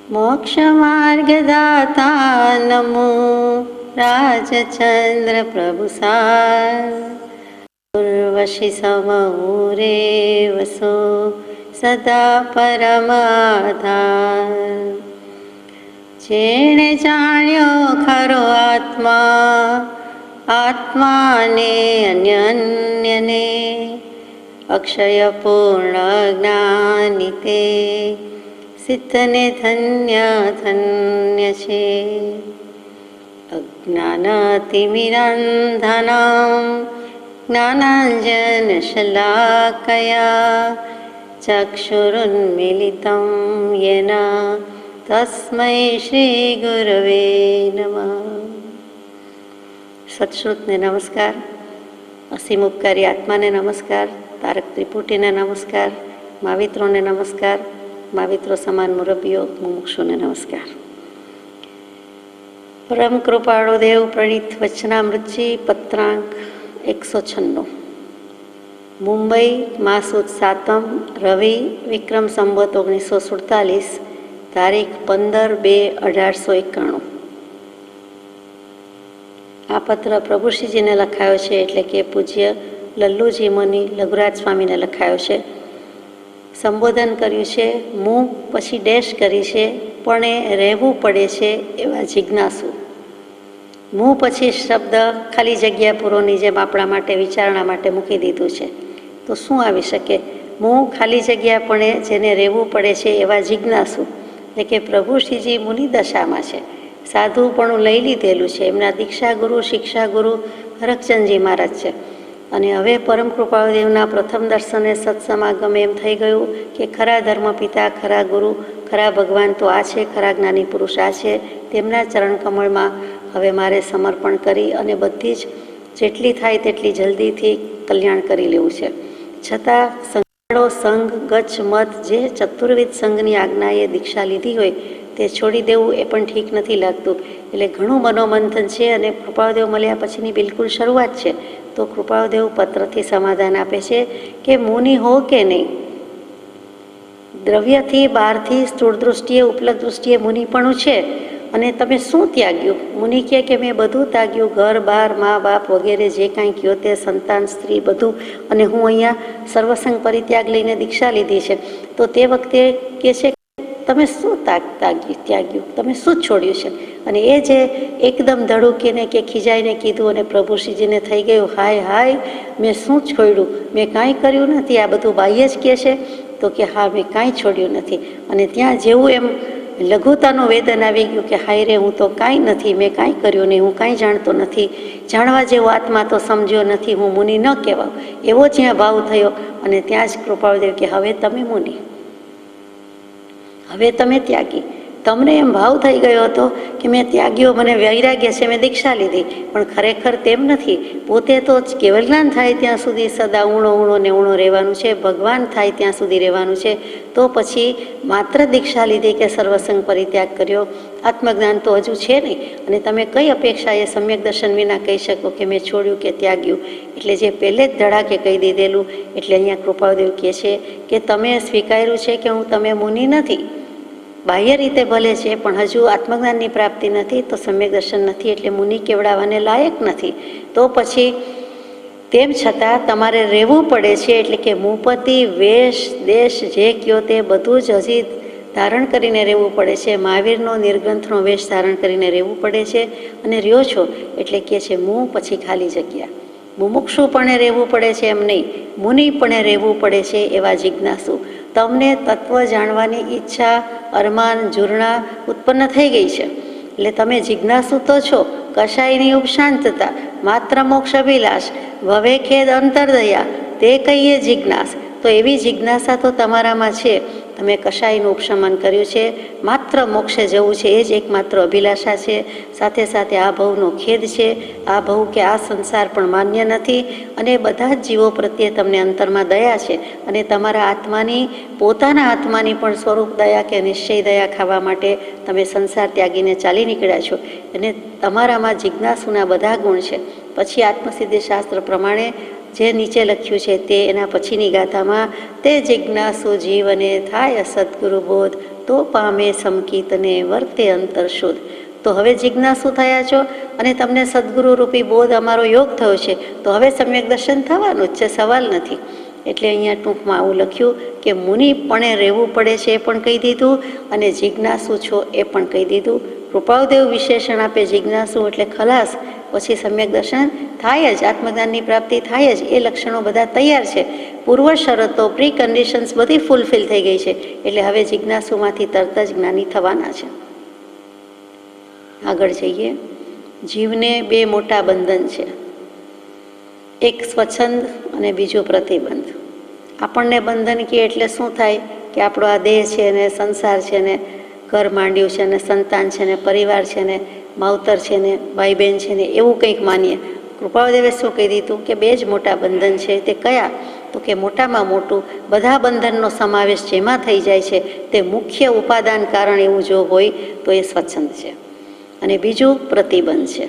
મોક્ષમાર્ગદાતા નમો રાજચંદ્ર પ્રભુસાર ઉર્વશી સમૂરે વસો સદા પરમાધાર. જેણે જાણ્યો ખરો આત્મા, આત્માને અન્યને અક્ષય પૂર્ણ જ્ઞાની તે સિદ્ધને ધન્ય ધન્ય છે. અજ્ઞાનતિમિરંધનાં જ્ઞાનાંજન શલાકયા ચક્ષુરુન્મીલિतं યેન તસ્મૈ શ્રી ગુરવે નમઃ. સત્શ્રુતને નમસ્કાર, અસીમ ઉપકારી આત્માને નમસ્કાર, તારક ત્રિપુટીને નમસ્કાર, મહાવિત્રોને નમસ્કાર, મહાવિત્રો સમાન મુરબ્બીઓ મુમુક્ષુને નમસ્કાર. પરમ કૃપાળુ દેવ પ્રણીત વચનામૃતજી પત્રાંક 196. મુંબઈ માસુદ 7મ રવિ વિક્રમ સંવત 1947, તારીખ 15/2/1891. આ પત્ર પ્રભુશ્રીજીને લખાયો છે, એટલે કે પૂજ્ય લલ્લુજી મુનિ લઘુરાજ સ્વામીને લખાયો છે. સંબોધન કર્યું છે, મું પછી ડેશ કરી છે, પણ એ રહેવું પડે છે એવા જિજ્ઞાસુ. મું પછી શબ્દ ખાલી જગ્યા પૂરોની જેમ આપણા માટે વિચારણા માટે મૂકી દીધું છે. તો શું આવી શકે? મું ખાલી જગ્યા પણ જેને રહેવું પડે છે એવા જિજ્ઞાસુ, એટલે કે પ્રભુશ્રીજી મુનિ દશામાં છે, સાધુપણું લઈ લીધેલું છે. એમના દીક્ષા ગુરુ શિક્ષા ગુરુ હરકચંદજી મહારાજ છે. અને હવે પરમ કૃપાળુદેવના પ્રથમ દર્શને સત્સમાગમે એમ થઈ ગયું કે ખરા ધર્મ પિતા, ખરા ગુરુ, ખરા ભગવાન તો આ છે, ખરા જ્ઞાની પુરુષ આ છે. તેમના ચરણ કમળમાં હવે મારે સમર્પણ કરી અને બધી જ જેટલી થાય તેટલી જલ્દીથી કલ્યાણ કરી લેવું છે. છતાં સંઘાળો સંઘ ગચ્છ મત જે ચતુર્વિધ સંઘની આજ્ઞાએ દીક્ષા લીધી હોય તે છોડી દેવું એ પણ ઠીક નથી લાગતું. એટલે ઘણું મનોમંથન છે અને કૃપાળુદેવ મળ્યા પછીની બિલકુલ શરૂઆત છે. તો કૃપાળુદેવ પત્રથી સમાધાન આપે છે કે મુનિ હો કે નહીં, દ્રવ્યથી બહારથી સ્થૂળ દૃષ્ટિએ ઉપલબ્ધ દૃષ્ટિએ મુનિપણું છે. અને તમે શું ત્યાગ્યું? મુનિ કહે કે મેં બધું ત્યાગ્યું, ઘર બહાર મા બાપ વગેરે જે કાંઈ કહ્યો તે, સંતાન સ્ત્રી બધું, અને હું અહીંયા સર્વસંગ પરિત્યાગ લઈને દીક્ષા લીધી છે. તો તે વખતે કહે છે તમે શું ત્યાગ્યું, તમે શું છોડ્યું છે? અને એ જે એકદમ ધડુકીને કે ખીજાઈને કીધું અને પ્રભુશ્રીજીને થઈ ગયું હાય હાય, મેં શું છોડ્યું? મેં કાંઈ કર્યું નથી, આ બધું બાહ્ય જ કહે છે. તો કે હા, મેં કાંઈ છોડ્યું નથી. અને ત્યાં જેવું એમ લઘુતાનું વેદન આવી ગયું કે હાય રે, હું તો કાંઈ નથી, મેં કાંઈ કર્યું નહીં, હું કાંઈ જાણતો નથી, જાણવા જેવો આત્મા તો સમજ્યો નથી, હું મુનિ ન કહેવાઉં, એવો જ્યાં ભાવ થયો. અને ત્યાં જ કૃપાળુદેવ કે હવે તમે મુનિ, હવે તમે ત્યાગી. તમને એમ ભાવ થઈ ગયો હતો કે મેં ત્યાગ્યો, મને વૈરાગ્ય છે, મેં દીક્ષા લીધી, પણ ખરેખર તેમ નથી. પોતે તો કેવલ જ્ઞાન થાય ત્યાં સુધી સદા ઊણો ઊણો ને ઊણો રહેવાનું છે, ભગવાન થાય ત્યાં સુધી રહેવાનું છે. તો પછી માત્ર દીક્ષા લીધી કે સર્વસંગ પરિત્યાગ કર્યો, આત્મજ્ઞાન તો હજુ છે નહીં. અને તમે કઈ અપેક્ષા એ સમ્યક દર્શન વિના કહી શકો કે મેં છોડ્યું કે ત્યાગ્યું? એટલે જે પહેલે જ ધડાકે કહી દીધેલું. એટલે અહીંયા કૃપાળુદેવ કહે છે કે તમે સ્વીકાર્યું છે કે હું તમે મુનિ નથી, બાહ્ય રીતે ભલે છે પણ હજુ આત્મજ્ઞાનની પ્રાપ્તિ નથી, તો સમ્યક દર્શન નથી, એટલે મુનિ કેવડાવવાને લાયક નથી. તો પછી તેમ છતાં તમારે રહેવું પડે છે. એટલે કે મુપતિ વેશ દેશ જે કયો તે બધું જ હજી ધારણ કરીને રહેવું પડે છે. મહાવીરનો નિર્ગ્રંથનો વેશ ધારણ કરીને રહેવું પડે છે. અને રહ્યો છો એટલે કહે છે મું પછી ખાલી જગ્યા. મુમુક્ષુપણે રહેવું પડે છે એમ નહીં, મુનિપણે રહેવું પડે છે એવા જિજ્ઞાસુ. તમને તત્વ જાણવાની ઈચ્છા, અરમાન, જુરણા ઉત્પન્ન થઈ ગઈ છે. એટલે તમે જિજ્ઞાસુ તો છો. કશાયની ઉપશાંતતા, માત્ર મોક્ષ અભિલાષ, ભવે ખેદ અંતરદયા, તે કહીએ જિજ્ઞાસ. તો એવી જિજ્ઞાસા તો તમારામાં છે. તમે કશાયનું ઉપશમન કર્યું છે, માત્ર મોક્ષે જવું છે એ જ એકમાત્ર અભિલાષા છે. સાથે સાથે આ ભવનો ખેદ છે, આ ભવ કે આ સંસાર પણ માન્ય નથી. અને બધા જ જીવો પ્રત્યે તમને અંતરમાં દયા છે. અને તમારા આત્માની, પોતાના આત્માની પણ સ્વરૂપ દયા કે નિશ્ચય દયા ખાવા માટે તમે સંસાર ત્યાગીને ચાલી નીકળ્યા છો. અને તમારામાં જિજ્ઞાસુના બધા ગુણ છે. પછી આત્મસિદ્ધિ શાસ્ત્ર પ્રમાણે જે નીચે લખ્યું છે તે એના પછીની ગાથામાં, તે જિજ્ઞાસુ જીવને થાય સદગુરુ બોધ, તો પામે સમકીતને વર્તે અંતર શુદ્ધ. તો હવે જિજ્ઞાસુ થયા છો અને તમને સદગુરુ રૂપી બોધ અમારો યોગ થયો છે, તો હવે સમ્યક દર્શન થવાનું જ છે, સવાલ નથી. એટલે અહીંયા ટૂંકમાં આવું લખ્યું કે મુનિપણે રહેવું પડે છે એ પણ કહી દીધું, અને જિજ્ઞાસુ છો એ પણ કહી દીધું. કૃપાળુદેવ વિશેષણ આપે જિજ્ઞાસુ એટલે ખલાસ, પછી સમ્યક દર્શન થાય જ, આત્મજ્ઞાનની પ્રાપ્તિ થાય જ. એ લક્ષણો બધા તૈયાર છે, પૂર્વ શરતો પ્રી કન્ડિશન્સ બધી ફૂલફિલ થઈ ગઈ છે. એટલે હવે જિજ્ઞાસુમાંથી તરત જ જ્ઞાની થવાના છે. આગળ જઈએ. જીવને બે મોટા બંધન છે, એક સ્વચ્છંદ અને બીજું પ્રતિબંધ. આપણને બંધન કહે એટલે શું થાય કે આપણો આ દેહ છે ને સંસાર છે ને ઘર માંડ્યું છે ને સંતાન છે ને પરિવાર છે ને માવતર છે ને ભાઈ બહેન છે ને એવું કંઈક માનીએ. કૃપાળુદેવે શું કહી દીધું કે બે જ મોટા બંધન છે. તે કયા? તો કે મોટામાં મોટું બધા બંધનનો સમાવેશ જેમાં થઈ જાય છે તે મુખ્ય ઉપાદાન કારણ એવું જો હોય તો એ સ્વચ્છંદ છે, અને બીજું પ્રતિબંધ છે.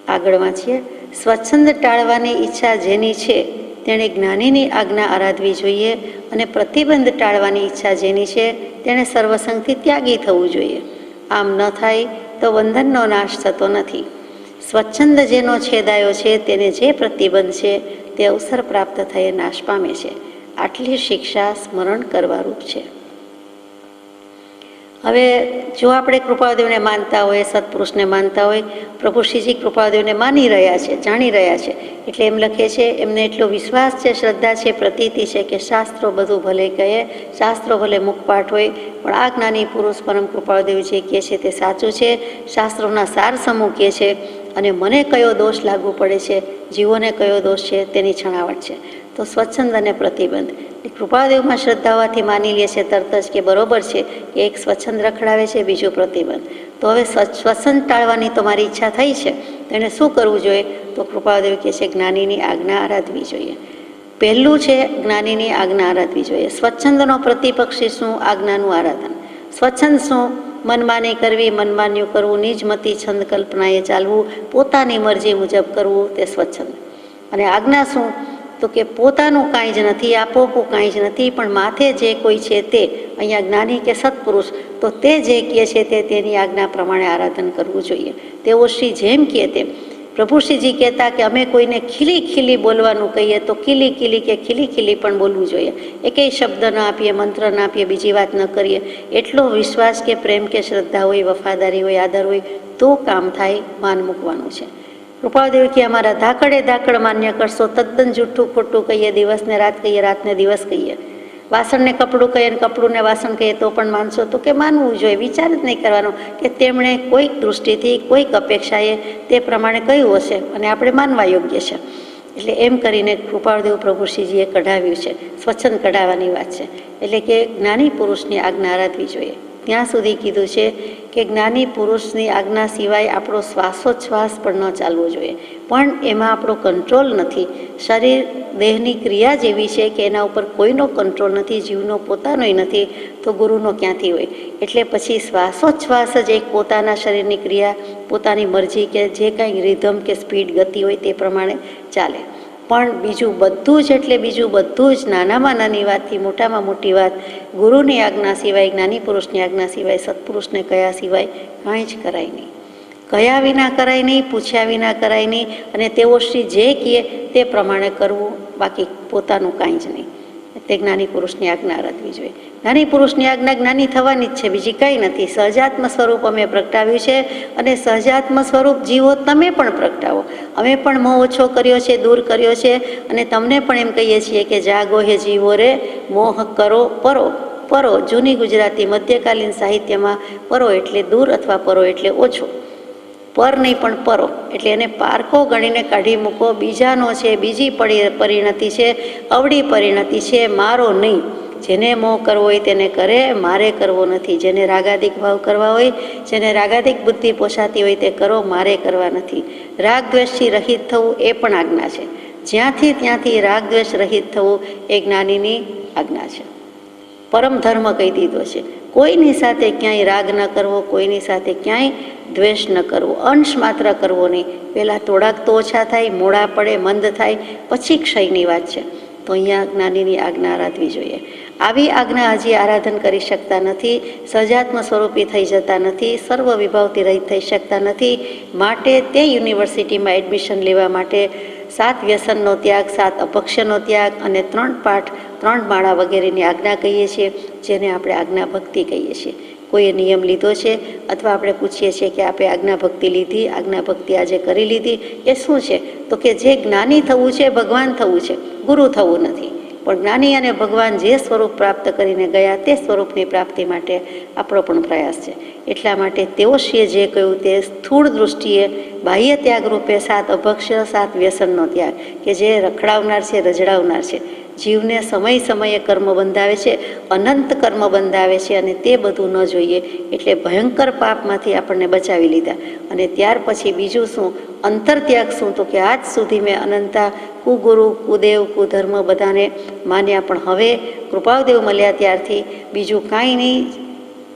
આગળ વાંચીએ. સ્વચ્છંદ ટાળવાની ઈચ્છા જેની છે તેણે જ્ઞાનીની આજ્ઞા આરાધવી જોઈએ, અને પ્રતિબંધ ટાળવાની ઈચ્છા જેની છે તેણે સર્વસંગથી ત્યાગી થવું જોઈએ. આમ ન થાય તો બંધનનો નાશ થતો નથી. સ્વચ્છંદ જેનો છેદાયો છે તેને જે પ્રતિબંધ છે તે અવસર પ્રાપ્ત થયે નાશ પામે છે. આટલી શિક્ષા સ્મરણ કરવા રૂપ છે. હવે જો આપણે કૃપાળુદેવને માનતા હોય, સત્પુરુષને માનતા હોય, પ્રભુ શ્રીજી કૃપાળુદેવને માની રહ્યા છે, જાણી રહ્યા છે, એટલે એમ લખે છે, એમને એટલો વિશ્વાસ છે, શ્રદ્ધા છે, પ્રતીતિ છે કે શાસ્ત્રો બધું ભલે કહે, શાસ્ત્રો ભલે મુખપાઠ હોય, પણ આ જ્ઞાની પુરુષ પરમ કૃપાળુદેવ જે કહે છે તે સાચું છે. શાસ્ત્રોના સાર સમૂહ કહે છે, અને મને કયો દોષ લાગુ પડે છે, જીવોને કયો દોષ છે તેની છણાવટ છે. તો સ્વચ્છંદ અને પ્રતિબંધ કૃપાળુદેવમાં શ્રદ્ધા હોવાથી માની લે છે તરત જ કે બરોબર છે કે એક સ્વચ્છંદ રખડાવે છે, બીજું પ્રતિબંધ. તો હવે સ્વચ્છંદ ટાળવાની તો મારી ઈચ્છા થઈ છે, તો એને શું કરવું જોઈએ? તો કૃપાળુદેવ કહે છે જ્ઞાનીની આજ્ઞા આરાધવી જોઈએ. પહેલું છે જ્ઞાનીની આજ્ઞા આરાધવી જોઈએ. સ્વચ્છંદનો પ્રતિપક્ષી શું? આજ્ઞાનું આરાધન. સ્વચ્છંદ શું? મનમાની કરવી, મનમાન્યું કરવું, નિજમતી છંદ કલ્પનાએ ચાલવું, પોતાની મરજી મુજબ કરવું, તે સ્વચ્છંદ. અને આજ્ઞા શું? તો કે પોતાનું કાંઈ જ નથી, આપોપું કાંઈ જ નથી, પણ માથે જે કોઈ છે તે, અહીંયા જ્ઞાની કે સત્પુરુષ, તો તે જે કહે છે તે તેની આજ્ઞા પ્રમાણે આરાધન કરવું જોઈએ. તેઓ શ્રી જેમ કહે તેમ. પ્રભુ શ્રીજી કહેતા કે અમે કોઈને ખીલી ખીલી બોલવાનું કહીએ તો કીલી કીલી કે ખીલી ખીલી પણ બોલવું જોઈએ. એકેય શબ્દ ન આપીએ, મંત્ર ન આપીએ, બીજી વાત ન કરીએ. એટલો વિશ્વાસ કે પ્રેમ કે શ્રદ્ધા હોય, વફાદારી હોય, આદર હોય તો કામ થાય. માન મૂકવાનું છે. કૃપાળુદેવ કે અમારા ધાકડે ધાકડ માન્ય કરશો, તદ્દન જૂઠું ખોટું કહીએ, દિવસને રાત કહીએ, રાતને દિવસ કહીએ, વાસણને કપડું કહીએ ને કપડુંને વાસણ કહીએ તો પણ માનશો? તો કે માનવું જોઈએ. વિચાર જ નહીં કરવાનો કે તેમણે કોઈક દૃષ્ટિથી, કોઈક અપેક્ષાએ તે પ્રમાણે કહ્યું હશે અને આપણે માનવા યોગ્ય છે. એટલે એમ કરીને કૃપાળુદેવ પ્રભુ શ્રીજીએ કઢાવ્યું છે, સ્વચ્છંદ કઢાવવાની વાત છે. એટલે કે જ્ઞાની પુરુષની આજ્ઞા આરાધવી જોઈએ. ત્યાં સુધી કીધું છે કે જ્ઞાની પુરુષની આજ્ઞા સિવાય આપણો શ્વાસોચ્છ્વાસ પણ ન ચાલવો જોઈએ, પણ એમાં આપણો કંટ્રોલ નથી. શરીર દેહની ક્રિયા જેવી છે કે એના ઉપર કોઈનો કંટ્રોલ નથી, જીવનો પોતાનોય નથી, તો ગુરુનો ક્યાંથી હોય? એટલે પછી શ્વાસોચ્છ્વાસ જ એક પોતાના શરીરની ક્રિયા, પોતાની મરજી કે જે કાંઈ રિધમ કે સ્પીડ ગતિ હોય તે પ્રમાણે ચાલે. પણ બીજું બધું જ, એટલે બીજું બધું જ નાનામાં નાની વાતથી મોટામાં મોટી વાત, ગુરુની આજ્ઞા સિવાય, જ્ઞાની પુરુષની આજ્ઞા સિવાય, સત્પુરુષને કયા સિવાય કાંઈ જ કરાય નહીં. કયા વિના કરાય નહીં, પૂછ્યા વિના કરાય નહીં, અને તેઓ શ્રી જે કહે તે પ્રમાણે કરવું, બાકી પોતાનું કાંઈ જ નહીં. તે જ્ઞાની પુરુષની આજ્ઞા રાખવી જોઈએ. જ્ઞાની પુરુષની આજ્ઞા જ્ઞાની થવાની જ છે, બીજી કંઈ નથી. સહજાત્મ સ્વરૂપ અમે પ્રગટાવ્યું છે, અને સહજાત્મ સ્વરૂપ જીવો તમે પણ પ્રગટાવો. અમે પણ મોહ ઓછો કર્યો છે, દૂર કર્યો છે, અને તમને પણ એમ કહીએ છીએ કે જાગો હે જીવો રે, મોહ કરો પરો. પરો જૂની ગુજરાતી મધ્યકાલીન સાહિત્યમાં પરો એટલે દૂર અથવા પરો એટલે ઓછો. પર નહીં પણ પરો એટલે એને પારખો ગણીને કાઢી મૂકો. બીજાનો છે, બીજી પરિણતિ છે, અવળી પરિણતિ છે, મારો નહીં. જેને મોહ કરવો હોય તેને કરે, મારે કરવો નથી. જેને રાગાધિક ભાવ કરવા હોય, જેને રાગાધિક બુદ્ધિ પોષાતી હોય તે કરો, મારે કરવા નથી. રાગ દ્વેષથી રહિત થવું એ પણ આજ્ઞા છે. જ્યાંથી ત્યાંથી રાગ દ્વેષ રહિત થવું એ જ્ઞાનીની આજ્ઞા છે. પરમ ધર્મ કહી દીધો છે. કોઈની સાથે ક્યાંય રાગ ન કરવો, કોઈની સાથે ક્યાંય દ્વેષ ન કરવો, અંશ માત્ર કરવો નહીં. પહેલાં થોડાક તો ઓછા થાય, મોડા પડે, મંદ થાય, પછી ક્ષયની વાત છે. તો અહીંયા જ્ઞાનીની આજ્ઞા આરાધવી જોઈએ. આવી આજ્ઞા હજી આરાધન કરી શકતા નથી, સહજાત્મ સ્વરૂપી થઈ જતા નથી, સર્વ વિભાવથી રહિત થઈ શકતા નથી. માટે તે યુનિવર્સિટીમાં એડમિશન લેવા માટે 7 વ્યસનનો ત્યાગ, 7 અભક્ષ્યનો ત્યાગ અને 3 પાઠ, 3 માળા વગેરેની આજ્ઞા કહીએ છીએ, જેને આપણે આજ્ઞા ભક્તિ કહીએ છીએ. કોઈએ નિયમ લીધો છે અથવા આપણે પૂછીએ છીએ કે આપણે આજ્ઞા ભક્તિ લીધી, આજ્ઞા ભક્તિ આજે કરી લીધી, એ શું છે? તો કે જે જ્ઞાની થવું છે, ભગવાન થવું છે, ગુરુ થવું નથી. પણ જ્ઞાની અને ભગવાન જે સ્વરૂપ પ્રાપ્ત કરીને ગયા તે સ્વરૂપની પ્રાપ્તિ માટે આપણો પણ પ્રયાસ છે. એટલા માટે તેઓશ્રીએ જે કહ્યું તે સ્થૂળ દૃષ્ટિએ બાહ્ય ત્યાગ રૂપે 7 અભક્ષ્ય, 7 વ્યસનનો ત્યાગ, કે જે રખડાવનાર છે, રજડાવનાર છે, જીવને સમય સમયે કર્મ બંધાવે છે, અનંત કર્મ બંધાવે છે, અને તે બધું ન જોઈએ. એટલે ભયંકર પાપમાંથી આપણને બચાવી લીધા. અને ત્યાર પછી બીજું શું? અંતરત્યાગ શું? તો કે આજ સુધી મેં અનંતા કુગુરુ, કુદેવ, કુધર્મ બધાને માન્યા, પણ હવે કૃપાદેવ મળ્યા ત્યારથી બીજું કાંઈ નહીં.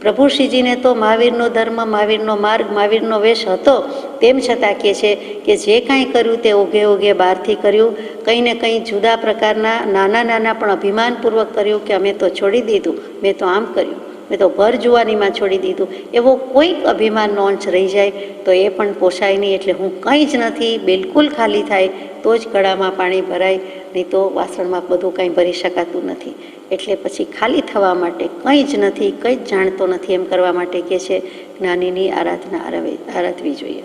પ્રભુશ્રીજીને તો મહાવીરનો ધર્મ, મહાવીરનો માર્ગ, મહાવીરનો વેશ હતો, તેમ છતાં કહે છે કે જે કાંઈ કર્યું તે ઓઘે ઓઘે બહારથી કર્યું, કંઈ ને કંઈ જુદા પ્રકારના નાના નાના પણ અભિમાનપૂર્વક કર્યું કે અમે તો છોડી દીધું, મેં તો આમ કર્યું, મેં તો ભર જુવાનીમાં છોડી દીધું. એવો કોઈક અભિમાનનો અંશ રહી જાય તો એ પણ પોસાય નહીં. એટલે હું કંઈ જ નથી, બિલકુલ ખાલી થાય તો જ ગળામાં પાણી ભરાય, નહીં તો વાસણમાં બધું કંઈ ભરી શકાતું નથી. એટલે પછી ખાલી થવા માટે કંઈ જ નથી, કંઈ જ જાણતો નથી એમ કરવા માટે કે છે જ્ઞાનીની આરાધના આરાધવી જોઈએ.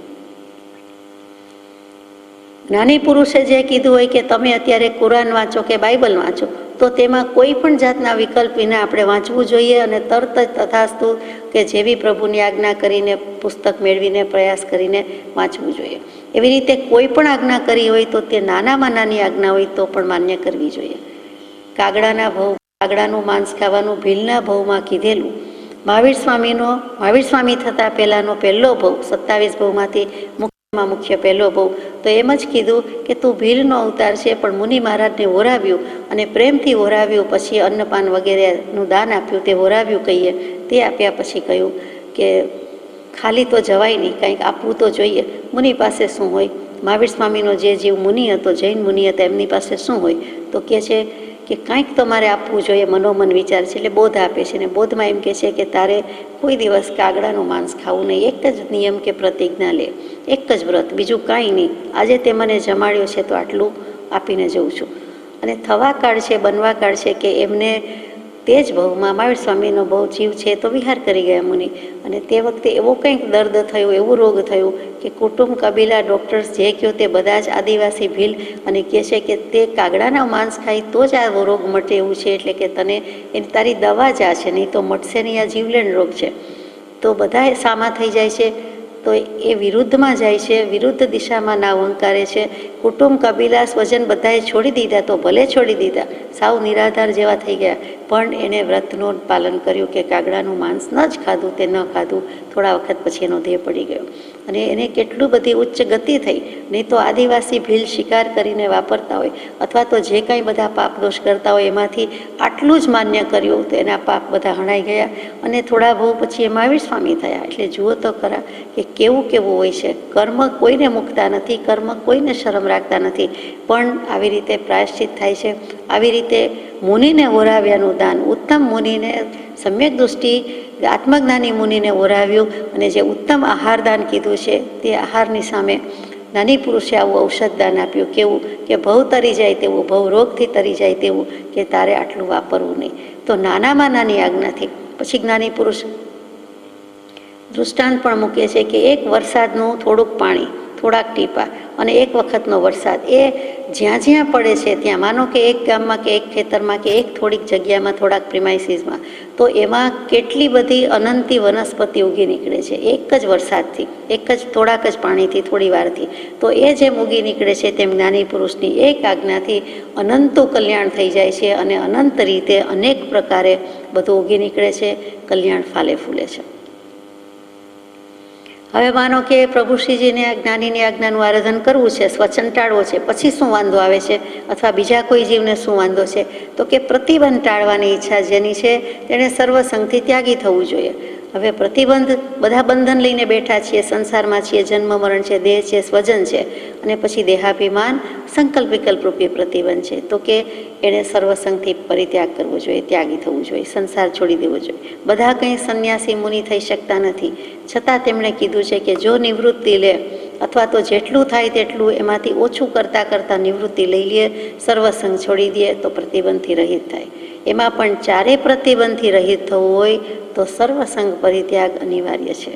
જ્ઞાની પુરુષે જે કીધું હોય કે તમે અત્યારે કુરાન વાંચો કે બાઇબલ વાંચો, તો તેમાં કોઈ પણ જાતના વિકલ્પ વિના આપણે વાંચવું જોઈએ અને તરત જ તથાસ્તુ કે જેવી પ્રભુની આજ્ઞા કરીને પુસ્તક મેળવીને પ્રયાસ કરીને વાંચવું જોઈએ. એવી રીતે કોઈ પણ આજ્ઞા કરી હોય તો તે નાનામાં નાની આજ્ઞા હોય તો પણ માન્ય કરવી જોઈએ. કાગડાના ભવ, કાગડાનું માંસ ખાવાનું ભીલના ભવમાં કીધેલું. મહાવીર સ્વામી થતાં પહેલાંનો પહેલો ભવ, 27 ભવમાંથી મુખ્ય પહેલો ભવ, તો એમ જ કીધું કે તું ભીલનો અવતાર છે, પણ મુનિ મહારાજને ઓરાવ્યું અને પ્રેમથી ઓરાવ્યું, પછી અન્નપાન વગેરેનું દાન આપ્યું, તે ઓરાવ્યું કહીએ. તે આપ્યા પછી કહ્યું કે ખાલી તો જવાય નહીં, કંઈક આપવું તો જોઈએ. મુનિ પાસે શું હોય? મહાવીર સ્વામીનો જે જીવ મુનિ હતો, જૈન મુનિ હતા, એમની પાસે શું હોય? તો કહે છે કે કાંઈક તમારે આપવું જોઈએ, મનોમન વિચાર છે. એટલે બોધ આપે છે, ને બોધમાં એમ કહે છે કે તારે કોઈ દિવસ કાગડાનું માંસ ખાવું નહીં. એક જ નિયમ કે પ્રતિજ્ઞા લે, એક જ વ્રત, બીજું કાંઈ નહીં. આજે તે મને જમાડ્યો છે તો આટલું આપીને જઉં છું. અને થવા કાળ છે, બનવા કાળ છે કે એમને તે જ ભવમાં મહાવીર સ્વામીનો ભવ જીવ છે તો વિહાર કરી ગયા મુનિ. અને તે વખતે એવો કંઈક દર્દ થયું, એવું રોગ થયું કે કુટુંબ, કબીલા, ડૉક્ટર્સ જે કહ્યું તે બધા જ આદિવાસી ભીલ અને કહે છે કે તે કાગડાના માંસ ખાય તો જ આ રોગ મટે એવું છે. એટલે કે તને એની તારી દવા જ આ છે, નહીં તો મટશે નહીં, આ જીવલેણ રોગ છે. તો બધા સામા થઈ જાય છે. તો એ વિરુદ્ધમાં જાય છે, વિરુદ્ધ દિશામાં નાવ હંકારે છે. કુટુંબ, કબીલા, સ્વજન બધાએ છોડી દીધા, તો ભલે છોડી દીધા, સાવ નિરાધાર જેવા થઈ ગયા, પણ એણે વ્રતનું પાલન કર્યું કે કાગડાનું માંસ ન જ ખાધું, તે ન ખાધું. થોડા વખત પછી એનો દેહ પડી ગયો અને એને કેટલું બધી ઉચ્ચ ગતિ થઈ. નહીં તો આદિવાસી ભીલ શિકાર કરીને વાપરતા હોય અથવા તો જે કાંઈ બધા પાપ દોષ કરતા હોય એમાંથી આટલું જ માન્ય કર્યું તો એના પાપ બધા હણાઈ ગયા અને થોડા બહુ પછી એ મહાવીર સ્વામી થયા. એટલે જુઓ તો ખરા કે કેવું કેવું હોય છે. કર્મ કોઈને મૂકતા નથી, કર્મ કોઈને શરમ રાખતા નથી, પણ આવી રીતે પ્રાયશ્ચિત થાય છે. આવી રીતે મુનિને ઓરાવ્યાનું દાન, ઉત્તમ મુનિને સમ્યક દૃષ્ટિ આત્મજ્ઞાની મુનિને ઓરાવ્યું અને જે ઉત્તમ આહારદાન કીધું છે તે આહારની સામે જ્ઞાની પુરુષે આવું ઔષધદાન આપ્યું. કેવું કે ભવ તરી જાય તેવું, ભવ રોગથી તરી જાય તેવું, કે તારે આટલું વાપરવું નહીં. તો નાનામાં નાની આજ્ઞાથી પછી જ્ઞાની પુરુષ દૃષ્ટાંત પણ મૂકે છે કે એક વરસાદનું થોડુંક પાણી, થોડાક ટીપા અને એક વખતનો વરસાદ, એ જ્યાં જ્યાં પડે છે ત્યાં, માનો કે એક ગામમાં કે એક ખેતરમાં કે એક થોડીક જગ્યામાં, થોડાક પ્રિમાઇસીસમાં, તો એમાં કેટલી બધી અનંતી વનસ્પતિ ઉગી નીકળે છે એક જ વરસાદથી, એક જ થોડાક જ પાણીથી, થોડી વારથી. તો એ જેમ ઉગી નીકળે છે તેમ જ્ઞાની પુરુષની એક આજ્ઞાથી અનંતું કલ્યાણ થઈ જાય છે અને અનંત રીતે અનેક પ્રકારે બધું ઉગી નીકળે છે, કલ્યાણ ફાલે ફૂલે છે. હવે માનો કે પ્રભુશ્રીજીને આ જ્ઞાનીની આજ્ઞાનું આરાધન કરવું છે, સ્વચન છે, પછી શું વાંધો આવે છે અથવા બીજા કોઈ જીવને શું વાંધો છે? તો કે પ્રતિબંધ ટાળવાની ઈચ્છા જેની છે તેણે સર્વસંગથી ત્યાગી થવું જોઈએ. હવે પ્રતિબંધ, બધા બંધન લઈને બેઠા છીએ, સંસારમાં છીએ, જન્મ મરણ છે, દેહ છે, સ્વજન છે, અને પછી દેહાભિમાન સંકલ્પ વિકલ્પ રૂપી પ્રતિબંધ છે. તો કે એણે સર્વસંગથી પરિત્યાગ કરવો જોઈએ, ત્યાગી થવું જોઈએ, સંસાર છોડી દેવો જોઈએ. બધા કંઈ સંન્યાસી મુનિ થઈ શકતા નથી, છતાં તેમણે કીધું છે કે જો નિવૃત્તિ લે અથવા તો જેટલું થાય તેટલું એમાંથી ઓછું કરતાં કરતાં નિવૃત્તિ લઈ લે, સર્વસંગ છોડી દે તો પ્રતિબંધથી રહિત થાય. એમાં પણ ચારે પ્રતિબંધથી રહિત થવું હોય તો સર્વસંગ પરિત્યાગ અનિવાર્ય છે.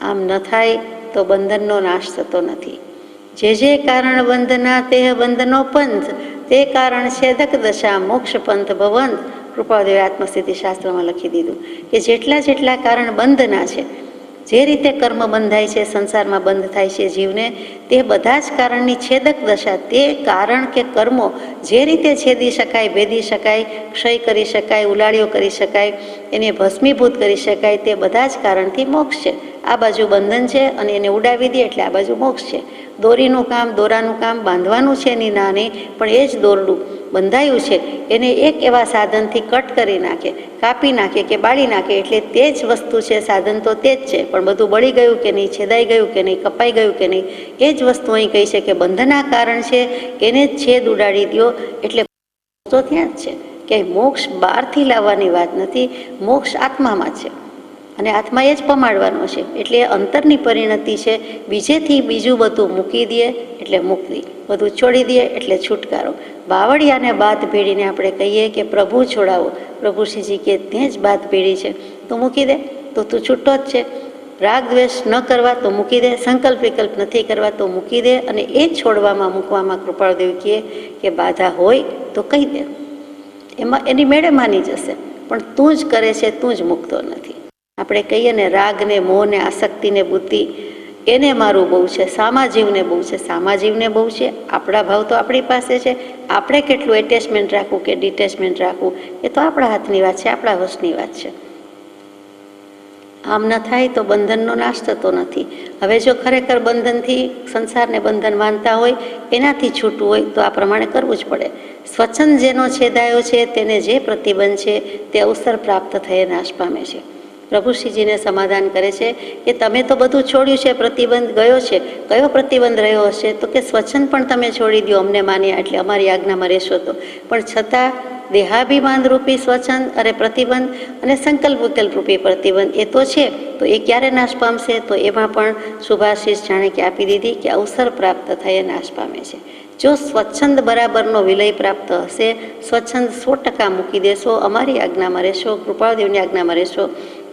આમ ન થાય તો બંધનનો નાશ થતો નથી. જે કારણ બંધના તે બંધનો પંથ, તે કારણ છેદક દશા મોક્ષ પંથ ભવંત. કૃપાદેવે આત્મસ્થિતિ શાસ્ત્રમાં લખી દીધું કે જેટલા કારણ બંધના છે, જે રીતે કર્મ બંધાય છે, સંસારમાં બંધ થાય છે જીવને, તે બધા જ કારણની છેદક દશા, તે કારણ કે કર્મો જે રીતે છેદી શકાય, ભેદી શકાય, ક્ષય કરી શકાય, ઉલાળ્યો કરી શકાય, એને ભસ્મીભૂત કરી શકાય, તે બધા જ કારણથી મોક્ષ છે. આ બાજુ બંધન છે અને એને ઉડાવી દે એટલે આ બાજુ મોક્ષ છે. દોરીનું કામ, દોરાનું કામ બાંધવાનું છે એની નાની, પણ એ જ દોરડું બંધાયું છે એને એક એવા સાધનથી કટ કરી નાખે, કાપી નાખે કે બાળી નાખે એટલે તે જ વસ્તુ છે. સાધન તો તે જ છે, પણ બધું બળી ગયું કે નહીં, છેદાઈ ગયું કે નહીં, કપાઈ ગયું કે નહીં, એ જ વસ્તુ અહીં કહી છે કે બંધના કારણ છે, એને જ છેદ ઉડાડી દો એટલે તો ત્યાં જ છે. કે મોક્ષ બહારથી લાવવાની વાત નથી, મોક્ષ આત્મામાં છે અને આત્મા એ જ પમાડવાનો છે. એટલે અંતરની પરિણતિ છે. બીજેથી બીજું બધું મૂકી દે એટલે મુક્તિ, બધું છોડી દે એટલે છુટકારો. બાવળિયાને બાત ભેળીને આપણે કહીએ કે પ્રભુ છોડાવો, પ્રભુશ્રીજી કે તે જ બાત ભેળી છે, તું મૂકી દે તો તું છૂટો જ છે. રાગ દ્વેષ ન કરવા તો મૂકી દે, સંકલ્પ વિકલ્પ નથી કરવા તો મૂકી દે, અને એ છોડવામાં મૂકવામાં કૃપાળદેવ કહે કે બાધા હોય તો કહી દે, એમાં એની મેળે માની જશે, પણ તું જ કરે છે, તું જ મૂકતો નથી. આપણે કહીએ ને રાગને, મોહને, આસક્તિને, બુદ્ધિ, એને મારું બહુ છે, સામાજીવને બહુ છે, સામાજીવને બહુ છે. આપણા ભાવ તો આપણી પાસે છે, આપણે કેટલું એટેચમેન્ટ રાખવું કે ડિટેચમેન્ટ રાખવું એ તો આપણા હાથની વાત છે, આપણા વશની વાત છે. આમ ન થાય તો બંધનનો નાશ થતો નથી. હવે જો ખરેખર બંધનથી, સંસારને બંધન માનતા હોય, એનાથી છૂટવું હોય તો આ પ્રમાણે કરવું જ પડે. સ્વચ્છંદ જેનો છેદાયો છે તેને જે પ્રતિબંધ છે તે અવસર પ્રાપ્ત થયે નાશ પામે છે. પ્રભુશ્રીજીને સમાધાન કરે છે કે તમે તો બધું છોડ્યું છે, પ્રતિબંધ ગયો છે. કયો પ્રતિબંધ રહ્યો હશે તો કે સ્વચ્છંદ પણ તમે છોડી દો, અમને માન્યા એટલે અમારી આજ્ઞામાં રહેશો તો. પણ છતાં દેહાભિમાન રૂપી સ્વચ્છંદ અને પ્રતિબંધ અને સંકલ્પ વિકલ્પ રૂપી પ્રતિબંધ એ તો છે, તો એ ક્યારે નાશ પામશે? તો એમાં પણ શુભાશીષ જાણે કે આપી દીધી કે અવસર પ્રાપ્ત થયે નાશ પામે છે. જો સ્વચ્છંદ બરાબરનો વિલય પ્રાપ્ત હશે, સ્વચ્છંદ 100% મૂકી દેશો, અમારી આજ્ઞામાં રહેશો, કૃપાળદેવની આજ્ઞામાં રહેશો,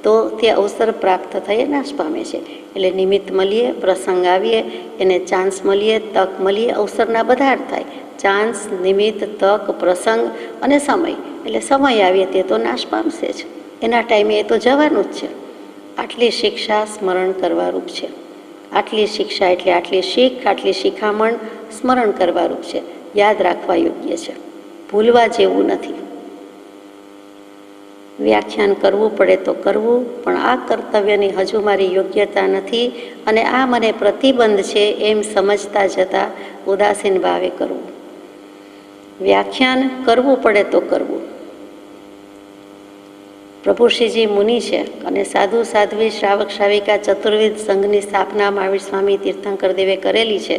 તો તે અવસર પ્રાપ્ત થયે નાશ પામે છે. એટલે નિમિત્ત મળીએ, પ્રસંગ આવીએ, એને ચાન્સ મળીએ, તક મળીએ, અવસરના બધા અર્થ થાય. ચાન્સ, નિમિત્ત, તક, પ્રસંગ અને સમય. એટલે સમય આવીએ તે તો નાશ પામશે જ, એના ટાઈમે એ તો જવાનું જ છે. આટલી શિક્ષા સ્મરણ કરવારૂપ છે. આટલી શિક્ષા એટલે આટલી શીખ, આટલી શિખામણ સ્મરણ કરવારૂપ છે, યાદ રાખવા યોગ્ય છે, ભૂલવા જેવું નથી. વ્યાખ્યાન કરવું પડે તો કરવું, પણ આ કર્તવ્યની હજુ મારી યોગ્યતા નથી અને આ મને પ્રતિબંધ છે એમ સમજતા જતાં ઉદાસીન ભાવે કરવું. વ્યાખ્યાન કરવું પડે તો કરવું. પ્રભુશ્રીજી મુનિ છે અને સાધુ સાધ્વી, શ્રાવક શ્રાવિકા ચતુર્વિધ સંઘની સ્થાપના મહાવીર સ્વામી તીર્થંકર દેવે કરેલી છે.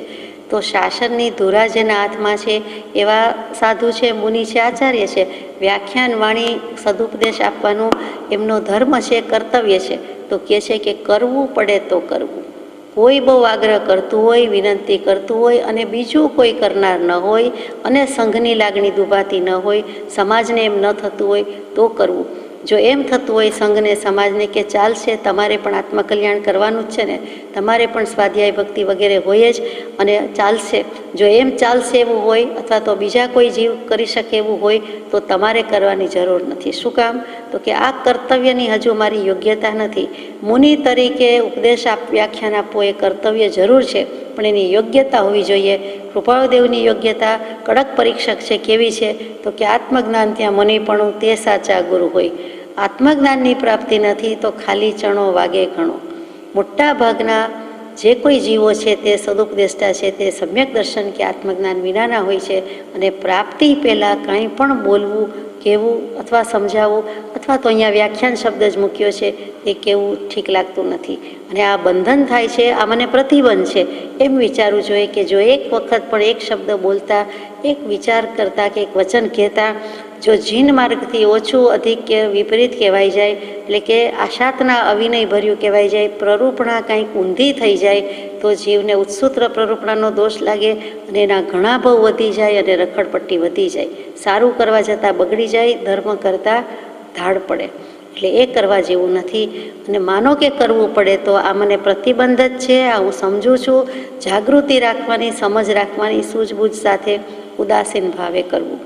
તો શાસનની ધુરા જેના હાથમાં છે એવા સાધુ છે, મુનિ છે, આચાર્ય છે. વ્યાખ્યાન વાણી સદુપદેશ આપવાનું એમનો ધર્મ છે, કર્તવ્ય છે. તો કહે છે કે કરવું પડે તો કરવું. કોઈ બહુ આગ્રહ કરતું હોય, વિનંતી કરતું હોય અને બીજું કોઈ કરનાર ન હોય અને સંઘની લાગણી દુભાતી ન હોય, સમાજને એમ ન થતું હોય તો કરવું. જો એમ થતું હોય સંઘને, સમાજને કે ચાલશે, તમારે પણ આત્મકલ્યાણ કરવાનું જ છે ને, તમારે પણ સ્વાધ્યાય ભક્તિ વગેરે હોય જ અને ચાલશે, જો એમ ચાલશે એવું હોય અથવા તો બીજા કોઈ જીવ કરી શકે એવું હોય તો તમારે કરવાની જરૂર નથી. શું કામ? તો કે આ કર્તવ્યની હજુ મારી યોગ્યતા નથી. મુનિ તરીકે ઉપદેશ વ્યાખ્યાન આપવો એ કર્તવ્ય જરૂર છે, પણ એની યોગ્યતા હોવી જોઈએ. કૃપાળદેવની યોગ્યતા કડક પરીક્ષક છે. કેવી છે? તો કે આત્મજ્ઞાન ત્યાં મુનિપણું તે સાચા ગુરુ હોય. આત્મજ્ઞાનની પ્રાપ્તિ નથી તો ખાલી ચણો વાગે ઘણો. મોટા ભાગના જે કોઈ જીવો છે તે સદુપદેષ્ટા છે તે સમ્યક દર્શન કે આત્મજ્ઞાન વિનાના હોય છે, અને પ્રાપ્તિ પહેલાં કાંઈ પણ બોલવું, કહેવું અથવા સમજાવવું, અથવા તો અહીંયા વ્યાખ્યાન શબ્દ જ મૂક્યો છે એ કહેવું ઠીક લાગતું નથી. અને આ બંધન થાય છે, આ મને પ્રતિબંધ છે એમ વિચારવું જોઈએ કે જો એક વખત પણ એક શબ્દ બોલતા, એક વિચાર કરતા કે એક વચન કહેતા જો જીન માર્ગથી ઓછું અધિક કે વિપરીત કહેવાય જાય, એટલે કે આશાતના અવિનય ભર્યું કહેવાય જાય, પ્રરૂપણા કંઈક ઊંધી થઈ જાય તો જીવને ઉત્સૂત્ર પ્રરૂપણાનો દોષ લાગે અને એના ઘણા ભાવ વધી જાય અને રખડપટ્ટી વધી જાય, સારું કરવા જતાં બગડી જાય, ધર્મ કરતાં ધાડ પડે. એટલે એ કરવા જેવું નથી. અને માનો કે કરવું પડે તો આ મને પ્રતિબંધ જ છે, આ હું સમજું છું. જાગૃતિ રાખવાની, સમજ રાખવાની, સૂઝબૂઝ સાથે ઉદાસીન ભાવે કરવું.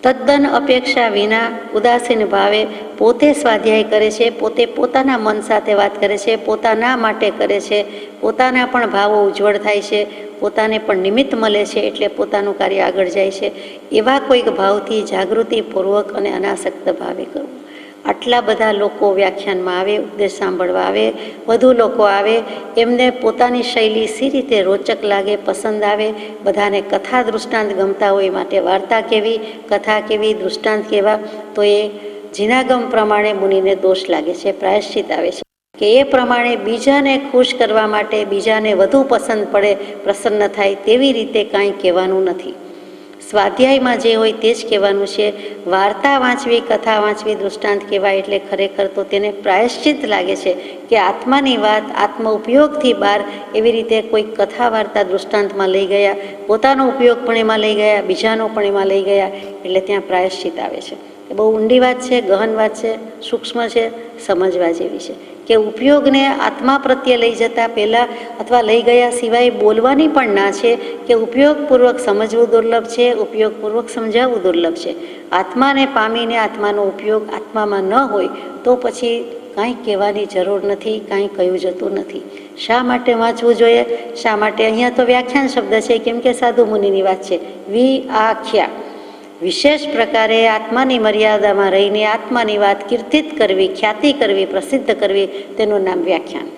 તદ્દન અપેક્ષા વિના ઉદાસીન ભાવે પોતે સ્વાધ્યાય કરે છે, પોતે પોતાના મન સાથે વાત કરે છે, પોતાના માટે કરે છે, પોતાના પણ ભાવો ઉજ્જવળ થાય છે, પોતાને પણ નિમિત્ત મળે છે, એટલે પોતાનું કાર્ય આગળ જાય છે. એવા કોઈક ભાવથી જાગૃતિપૂર્વક અને અનાસક્ત ભાવે કરવું. આટલા બધા લોકો વ્યાખ્યાનમાં આવે, ઉપદેશ સાંભળવા આવે, વધુ લોકો આવે, એમને પોતાની શૈલી સી રીતે રોચક લાગે, પસંદ આવે, બધાને કથા દૃષ્ટાંત ગમતા હોય માટે વાર્તા કેવી, કથા કેવી, દૃષ્ટાંત કેવા, તો એ જીનાગમ પ્રમાણે મુનિને દોષ લાગે છે, પ્રાયશ્ચિત આવે છે કે એ પ્રમાણે બીજાને ખુશ કરવા માટે, બીજાને વધુ પસંદ પડે, પ્રસન્ન થાય તેવી રીતે કાંઈ કહેવાનું નથી. સ્વાધ્યાયમાં જે હોય તે જ કહેવાનું છે. વાર્તા વાંચવી, કથા વાંચવી, દૃષ્ટાંત કહેવાય એટલે ખરેખર તો તેને પ્રાયશ્ચિત લાગે છે કે આત્માની વાત આત્મ ઉપયોગથી બહાર એવી રીતે કોઈ કથા વાર્તા દૃષ્ટાંતમાં લઈ ગયા, પોતાનો ઉપયોગ પણ એમાં લઈ ગયા, બીજાનો પણ એમાં લઈ ગયા, એટલે ત્યાં પ્રાયશ્ચિત આવે છે. એ બહુ ઊંડી વાત છે, ગહન વાત છે, સૂક્ષ્મ છે, સમજવા જેવી છે કે ઉપયોગને આત્મા પ્રત્યે લઈ જતા પહેલાં અથવા લઈ ગયા સિવાય બોલવાની પણ ના છે કે ઉપયોગપૂર્વક સમજવું દુર્લભ છે, ઉપયોગપૂર્વક સમજાવવું દુર્લભ છે. આત્માને પામીને આત્માનો ઉપયોગ આત્મામાં ન હોય તો પછી કાંઈ કહેવાની જરૂર નથી, કાંઈ કહ્યું જતું નથી. શા માટે વાંચવું જોઈએ? શા માટે? અહીંયા તો વ્યાખ્યાન શબ્દ છે કેમ કે સાધુ મુનિની વાત છે. વિઆખ્યા, વિશેષ પ્રકારે આત્માની મર્યાદામાં રહીને આત્માની વાત કીર્તિત કરવી, ખ્યાતિ કરવી, પ્રસિદ્ધ કરવી, તેનું નામ વ્યાખ્યાન.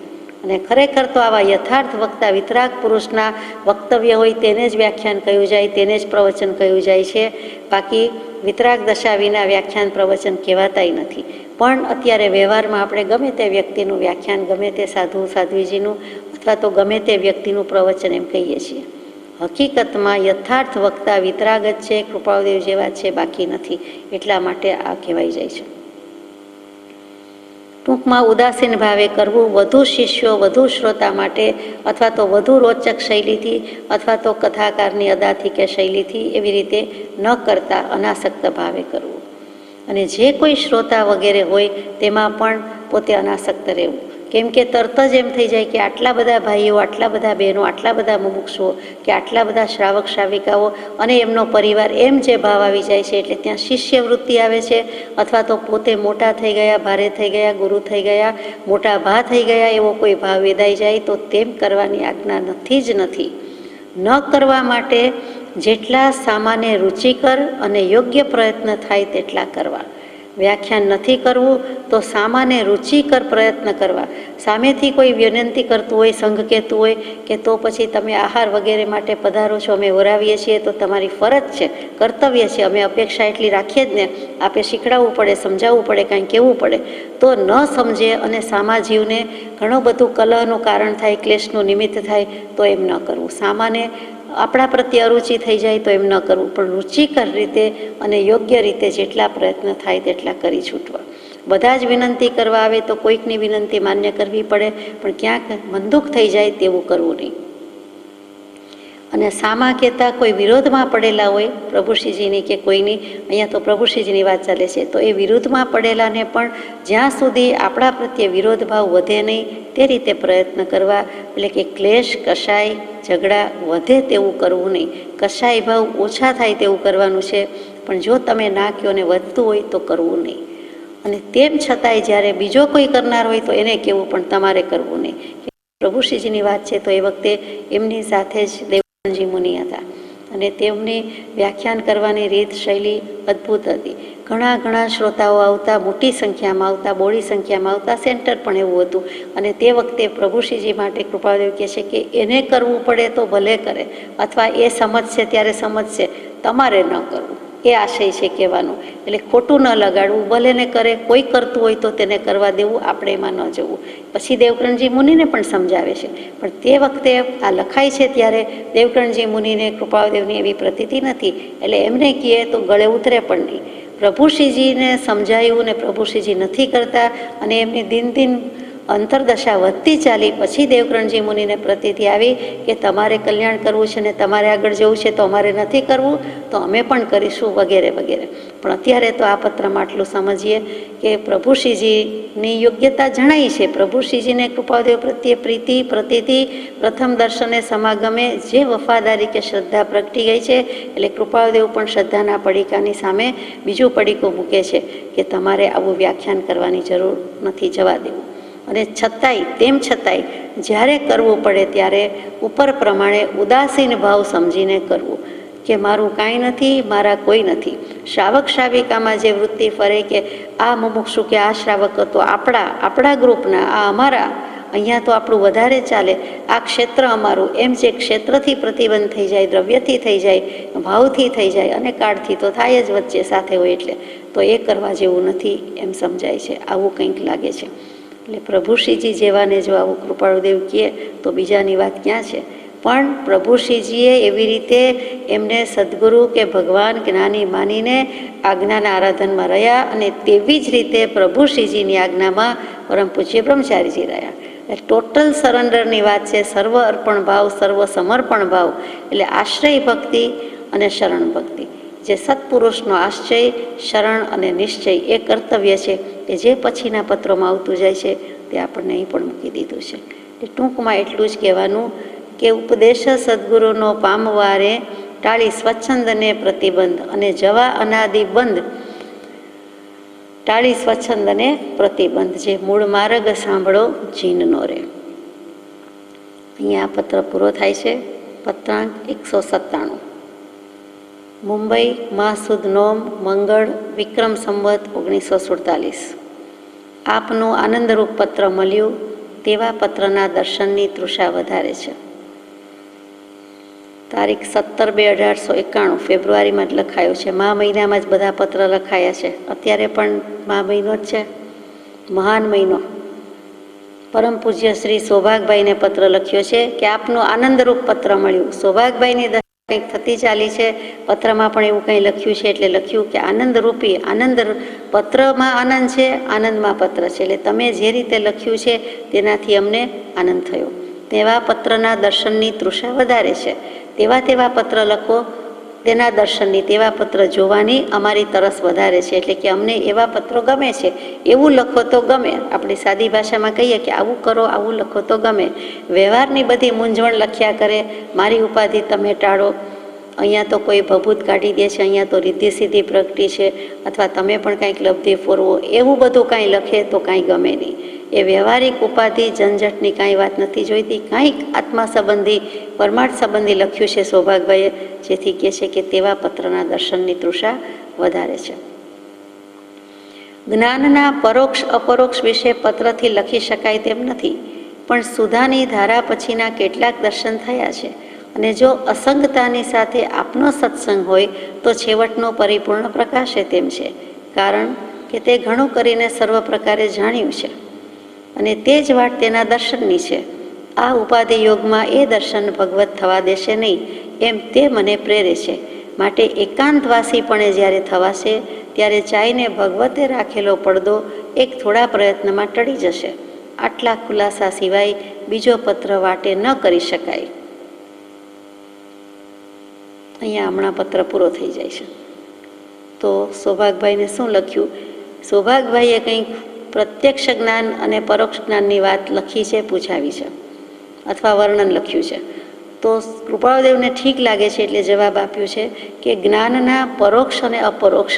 અને ખરેખર તો આવા યથાર્થ વક્તા વિતરાગ પુરુષના વક્તવ્ય હોય તેને જ વ્યાખ્યાન કહ્યું જાય, તેને જ પ્રવચન કહ્યું જાય છે. બાકી વિતરાગ દશા વિના વ્યાખ્યાન પ્રવચન કહેવાતાય નથી. પણ અત્યારે વ્યવહારમાં આપણે ગમે તે વ્યક્તિનું વ્યાખ્યાન, ગમે તે સાધુ સાધ્વીજીનું અથવા તો ગમે તે વ્યક્તિનું પ્રવચન એમ કહીએ છીએ. હકીકતમાં યથાર્થ વક્તા વિતરાગ જ છે, કૃપાળદેવ જેવા છે, બાકી નથી. એટલા માટે આ કહેવાય જાય છે. ટૂંકમાં ઉદાસીન ભાવે કરવું, વધુ શિષ્યો, વધુ શ્રોતા માટે અથવા તો વધુ રોચક શૈલીથી અથવા તો કથાકારની અદાથી કે શૈલીથી એવી રીતે ન કરતા અનાસક્ત ભાવે કરવું. અને જે કોઈ શ્રોતા વગેરે હોય તેમાં પણ પોતે અનાસક્ત રહેવું. કેમ કે તરત જ એમ થઈ જાય કે આટલા બધા ભાઈઓ, આટલા બધા બહેનો, આટલા બધા મુમુક્ષુઓ કે આટલા બધા શ્રાવક શ્રાવિકાઓ અને એમનો પરિવાર, એમ જે ભાવ આવી જાય છે એટલે ત્યાં શિષ્યવૃત્તિ આવે છે. અથવા તો પોતે મોટા થઈ ગયા, ભારે થઈ ગયા, ગુરુ થઈ ગયા, મોટા ભા થઈ ગયા, એવો કોઈ ભાવ વેદાઈ જાય તો તેમ કરવાની આજ્ઞા નથી જ નથી. ન કરવા માટે જેટલા સામાન્ય રુચિકર અને યોગ્ય પ્રયત્ન થાય તેટલા કરવા. વ્યાખ્યાન નથી કરવું તો સામાન્ય રુચિકર પ્રયત્ન કરવા. સામેથી કોઈ વિનંતી કરતું હોય, સંઘ કહેતું હોય કે તો પછી તમે આહાર વગેરે માટે પધારો છો, અમે ઓરાવીએ છીએ તો તમારી ફરજ છે, કર્તવ્ય છે, અમે અપેક્ષા એટલી રાખીએ જ ને, આપે શીખડાવવું પડે, સમજાવવું પડે, કાંઈ કહેવું પડે. તો ન સમજે અને સામા જીવને ઘણું બધું કલહનું કારણ થાય, ક્લેશનું નિમિત્ત થાય તો એમ ન કરવું. સામાન્ય આપણા પ્રત્યે અરુચિ થઈ જાય તો એમ ન કરવું, પણ રુચિકર રીતે અને યોગ્ય રીતે જેટલા પ્રયત્ન થાય તેટલા કરી છૂટવા. બધા જ વિનંતી કરવા આવે તો કોઈકની વિનંતી માન્ય કરવી પડે, પણ ક્યાંક બંદૂક થઈ જાય તેવું કરવું નહીં. અને સામા કહેતા કોઈ વિરોધમાં પડેલા હોય પ્રભુશ્રીજીની કે કોઈની, અહીંયા તો પ્રભુશ્રીજીની વાત ચાલે છે, તો એ વિરુદ્ધમાં પડેલાને પણ જ્યાં સુધી આપણા પ્રત્યે વિરોધ ભાવ વધે નહીં તે રીતે પ્રયત્ન કરવા. એટલે કે ક્લેશ, કશાય, ઝઘડા વધે તેવું કરવું નહીં, કશાય ભાવ ઓછા થાય તેવું કરવાનું છે. પણ જો તમે ના કહો ને વધતું હોય તો કરવું નહીં. અને તેમ છતાંય જ્યારે બીજો કોઈ કરનાર હોય તો એને કહેવું, પણ તમારે કરવું નહીં. પ્રભુશ્રીજીની વાત છે તો એ વખતે એમની સાથે જ દેવજી મુનિ હતા અને તેમની વ્યાખ્યાન કરવાની રીત, શૈલી અદ્ભુત હતી. ઘણા શ્રોતાઓ આવતા, મોટી સંખ્યામાં આવતા, બોડી સંખ્યામાં આવતા. સેન્ટર પણ એવું હતું. અને તે વખતે પ્રભુશ્રીજી માટે કૃપાળુદેવ કહે છે કે એને કરવું પડે તો ભલે કરે, અથવા એ સમજશે ત્યારે સમજશે, તમારે ન કરવું. એ આશય છે કહેવાનું. એટલે ખોટું ન લગાડવું, ભલે ને કરે. કોઈ કરતું હોય તો તેને કરવા દેવું, આપણે એમાં ન જવું. પછી દેવકરણજી મુનિને પણ સમજાવે છે. પણ તે વખતે આ લખાય છે ત્યારે દેવકરણજી મુનિને કૃપાળુદેવની એવી પ્રતીતિ નથી. એટલે એમને કહે તો ગળે ઉતરે પણ નહીં. પ્રભુશ્રીજીને સમજાયું ને પ્રભુશ્રીજી નથી કરતા, અને એમની દિન અંતરદશા વધતી ચાલી. પછી દેવકરણજી મુનિને પ્રતીતિ આવી કે તમારે કલ્યાણ કરવું છે ને તમારે આગળ જવું છે, તો અમારે નથી કરવું, તો અમે પણ કરીશું, વગેરે વગેરે. પણ અત્યારે તો આ પત્રમાં આટલું સમજીએ કે પ્રભુશ્રીજીની યોગ્યતા જણાઈ છે. પ્રભુશ્રીજીને કૃપાળુદેવ પ્રત્યે પ્રીતિ, પ્રતીતિ, પ્રથમ દર્શને સમાગમે જે વફાદારી કે શ્રદ્ધા પ્રગટી ગઈ છે. એટલે કૃપાળુદેવ પણ શ્રદ્ધાના પડીકાની સામે બીજું પડીકું મૂકે છે કે તમારે આવું વ્યાખ્યાન કરવાની જરૂર નથી, જવા દેવું. અને છતાંય જ્યારે કરવું પડે ત્યારે ઉપર પ્રમાણે ઉદાસીન ભાવ સમજીને કરવું કે મારું કાંઈ નથી, મારા કોઈ નથી. શ્રાવક શ્રાવિકામાં જે વૃત્તિ ફરે કે આ મુમુક્ષુ કે આ શ્રાવક તો આપણા ગ્રુપના, આ અમારા, અહીંયા તો આપણું વધારે ચાલે, આ ક્ષેત્ર અમારું, એમ જે ક્ષેત્રથી પ્રતિબંધ થઈ જાય, દ્રવ્યથી થઈ જાય, ભાવથી થઈ જાય, અને કાળથી તો થાય જ વચ્ચે સાથે હોય, એટલે તો એ કરવા જેવું નથી એમ સમજાય છે. આવું કંઈક લાગે છે. એટલે પ્રભુશ્રીજી જેવાને જો આવું કૃપાળુદેવ કહે તો બીજાની વાત ક્યાં છે. પણ પ્રભુશ્રીજીએ એવી રીતે એમને સદગુરુ કે ભગવાન જ્ઞાની માનીને આજ્ઞાના આરાધનમાં રહ્યા, અને તેવી જ રીતે પ્રભુશ્રીજીની આજ્ઞામાં પરમ પૂજ્ય બ્રહ્મચારીજી રહ્યા. એટલે ટોટલ સરેન્ડરની વાત છે. સર્વ અર્પણ ભાવ, સર્વ સમર્પણ ભાવ, એટલે આશ્રય ભક્તિ અને શરણ ભક્તિ. જે સત્પુરુષનો આશ્રય, શરણ અને નિશ્ચય એ કર્તવ્ય છે કે જે પછીના પત્રોમાં આવતું જાય છે તે આપણને અહીં પણ મૂકી દીધું છે. એટલે ટૂંકમાં એટલું જ કહેવાનું કે ઉપદેશ સદગુરુનો પામવારે ટાળી સ્વચ્છંદને પ્રતિબંધ, અને જવા અનાદિ બંધ ટાળી સ્વચ્છંદને પ્રતિબંધ. જે મૂળ માર્ગ સાંભળો જીનનો રે. અહીંયા પત્ર પૂરો થાય છે. પત્રાંક 197. મુંબઈ, માસુદ નોમ, મંગળ, વિક્રમ સંવત 1947. આપનું આનંદરૂપ પત્ર મળ્યું, તેવા પત્રના દર્શનની તૃષા વધારે છે. તારીખ 17/2/1891 ફેબ્રુઆરીમાં જ લખાયો છે. મહા મહિનામાં જ બધા પત્ર લખાયા છે. અત્યારે પણ મહા મહિનો જ છે, મહાન મહિનો. પરમ પૂજ્ય શ્રી સૌભાગભાઈને પત્ર લખ્યો છે કે આપનું આનંદરૂપ પત્ર મળ્યું. સૌભાગભાઈની કંઈક થતી ચાલી છે. પત્રમાં પણ એવું કંઈ લખ્યું છે, એટલે લખ્યું કે આનંદરૂપી, આનંદ પત્રમાં આનંદ છે, આનંદમાં પત્ર છે. એટલે તમે જે રીતે લખ્યું છે તેનાથી અમને આનંદ થયો. તેવા પત્રના દર્શનની તૃષા વધારે છે. તેવા પત્ર લખો, તેના દર્શનની, તેવા પત્ર જોવાની અમારી તરસ વધારે છે. એટલે કે અમને એવા પત્રો ગમે છે. એવું લખો તો ગમે. આપણી સાદી ભાષામાં કહીએ કે આવું કરો, આવું લખો તો ગમે. વ્યવહારની બધી મૂંઝવણ લખ્યા કરે, મારી ઉપાધિ તમે ટાળો, અહીંયા તો કોઈ ભભૂત કાઢી દે છે, અહીંયા તો રિદ્ધિ સિદ્ધિ પ્રગટી છે, અથવા તમે પણ કાંઈક લબ્ધિ ફોરવો, એવું બધું કાંઈ લખે તો કાંઈ ગમે નહીં. એ વ્યવહારિક ઉપાધિ ઝંઝટની કાંઈ વાત નથી જોઈતી. કાંઈક આત્મા સંબંધી, પરમાર્થ સંબંધી લખ્યું છે સૌભાગભાઈએ, જેથી કહે છે કે તેવા પત્રના દર્શનની તૃષા વધારે છે. જ્ઞાનના પરોક્ષ અપરોક્ષ વિશે પત્રથી લખી શકાય તેમ નથી, પણ સુધાની ધારા પછીના કેટલાક દર્શન થયા છે. અને જો અસંગતાની સાથે આપનો સત્સંગ હોય તો છેવટનો પરિપૂર્ણ પ્રકાશે તેમ છે. કારણ કે તે ઘણું કરીને સર્વ પ્રકારે જાણ્યું છે, અને તે જ વાટ તેના દર્શનની છે. આ ઉપાધિ યોગમાં એ દર્શન ભગવત થવા દેશે નહીં, એમ તે મને પ્રેરે છે. માટે એકાંતવાસીપણે જ્યારે થવાશે ત્યારે ચાઈને ભગવતે રાખેલો પડદો એક થોડા પ્રયત્નમાં ટળી જશે. આટલા ખુલાસા સિવાય બીજો પત્ર વાટે ન કરી શકાય. અહીંયા હમણાં પત્ર પૂરો થઈ જાય છે. તો સૌભાગભાઈને શું લખ્યું? સૌભાગભાઈએ કંઈક પ્રત્યક્ષ જ્ઞાન અને પરોક્ષ જ્ઞાનની વાત લખી છે, પૂછાવી છે, અથવા વર્ણન લખ્યું છે. તો કૃપાળુદેવને ઠીક લાગે છે એટલે જવાબ આપ્યું છે કે જ્ઞાનના પરોક્ષ અને અપરોક્ષ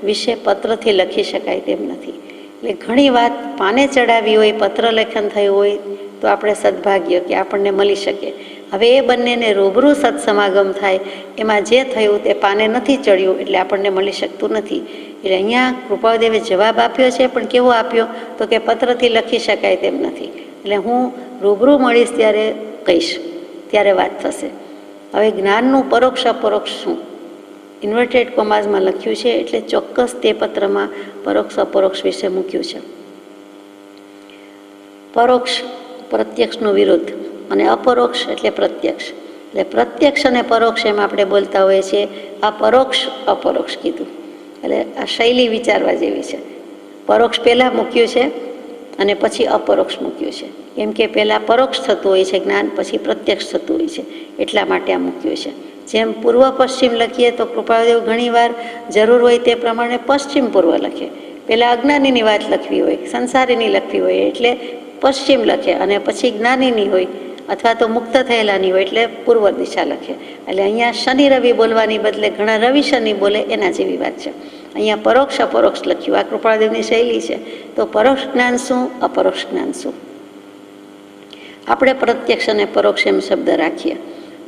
વિશે પત્રથી લખી શકાય તેમ નથી. એટલે ઘણી વાત પાને ચડાવી હોય, પત્ર લેખન થયું હોય તો આપણે સદભાગ્ય કે આપણને મળી શકે. હવે એ બંનેને રૂબરૂ સત્સમાગમ થાય, એમાં જે થયું તે પાને નથી ચડ્યું એટલે આપણને મળી શકતું નથી. એટલે અહીંયા કૃપાળુદેવે જવાબ આપ્યો છે, પણ કેવો આપ્યો તો કે પત્રથી લખી શકાય તેમ નથી. એટલે હું રૂબરૂ મળીશ ત્યારે કહીશ, ત્યારે વાત થશે. હવે જ્ઞાનનું પરોક્ષ અપરોક્ષ શું? ઇન્વર્ટેડ કોમાઝમાં લખ્યું છે, એટલે ચોક્કસ તે પત્રમાં પરોક્ષ અપરોક્ષ વિશે મૂક્યું છે. પરોક્ષ પ્રત્યક્ષનો વિરોધ અને અપરોક્ષ એટલે પ્રત્યક્ષ. એટલે પ્રત્યક્ષ અને પરોક્ષ એમ આપણે બોલતા હોઈએ છીએ. આ પરોક્ષ અપરોક્ષ કીધું, એટલે આ શૈલી વિચારવા જેવી છે. પરોક્ષ પહેલાં મૂક્યું છે અને પછી અપરોક્ષ મૂક્યું છે. કેમ કે પહેલાં પરોક્ષ થતું હોય છે જ્ઞાન, પછી પ્રત્યક્ષ થતું હોય છે, એટલા માટે આ મૂક્યું છે. જેમ પૂર્વ પશ્ચિમ લખીએ તો કૃપાળુદેવ ઘણીવાર જરૂર હોય તે પ્રમાણે પશ્ચિમ પૂર્વ લખે. પહેલાં અજ્ઞાનીની વાત લખવી હોય, સંસારીની લખવી હોય એટલે પશ્ચિમ લખે, અને પછી જ્ઞાનીની હોય અથવા તો મુક્ત થયેલાની હોય એટલે પૂર્વ દિશા લખે. એટલે અહીંયા શનિ રવિ બોલવાની બદલે ઘણા રવિ શનિ બોલે, એના જેવી વાત છે. અહીંયા પરોક્ષ અપરોક્ષ લખ્યું. આ કૃપાળુદેવની શૈલી છે. તો પરોક્ષ જ્ઞાન શું, અપરોક્ષ જ્ઞાન શું? આપણે પ્રત્યક્ષ અને પરોક્ષ એમ શબ્દ રાખીએ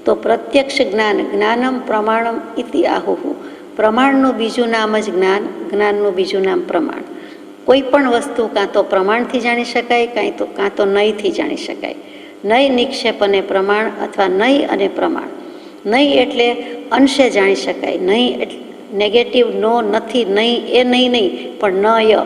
તો પ્રત્યક્ષ જ્ઞાન જ્ઞાનમ પ્રમાણમ ઇતિ આહુહુ. પ્રમાણનું બીજું નામ જ જ્ઞાન, જ્ઞાનનું બીજું નામ પ્રમાણ. કોઈ પણ વસ્તુ કાં તો પ્રમાણથી જાણી શકાય, કાં તો નયથી જાણી શકાય. નય નિક્ષેપ અને પ્રમાણ, અથવા નય અને પ્રમાણ. નય એટલે અંશે જાણી શકાય. નય એટલે નેગેટિવ, નો, નથી, નહીં, એ નહીં નહીં, પણ નય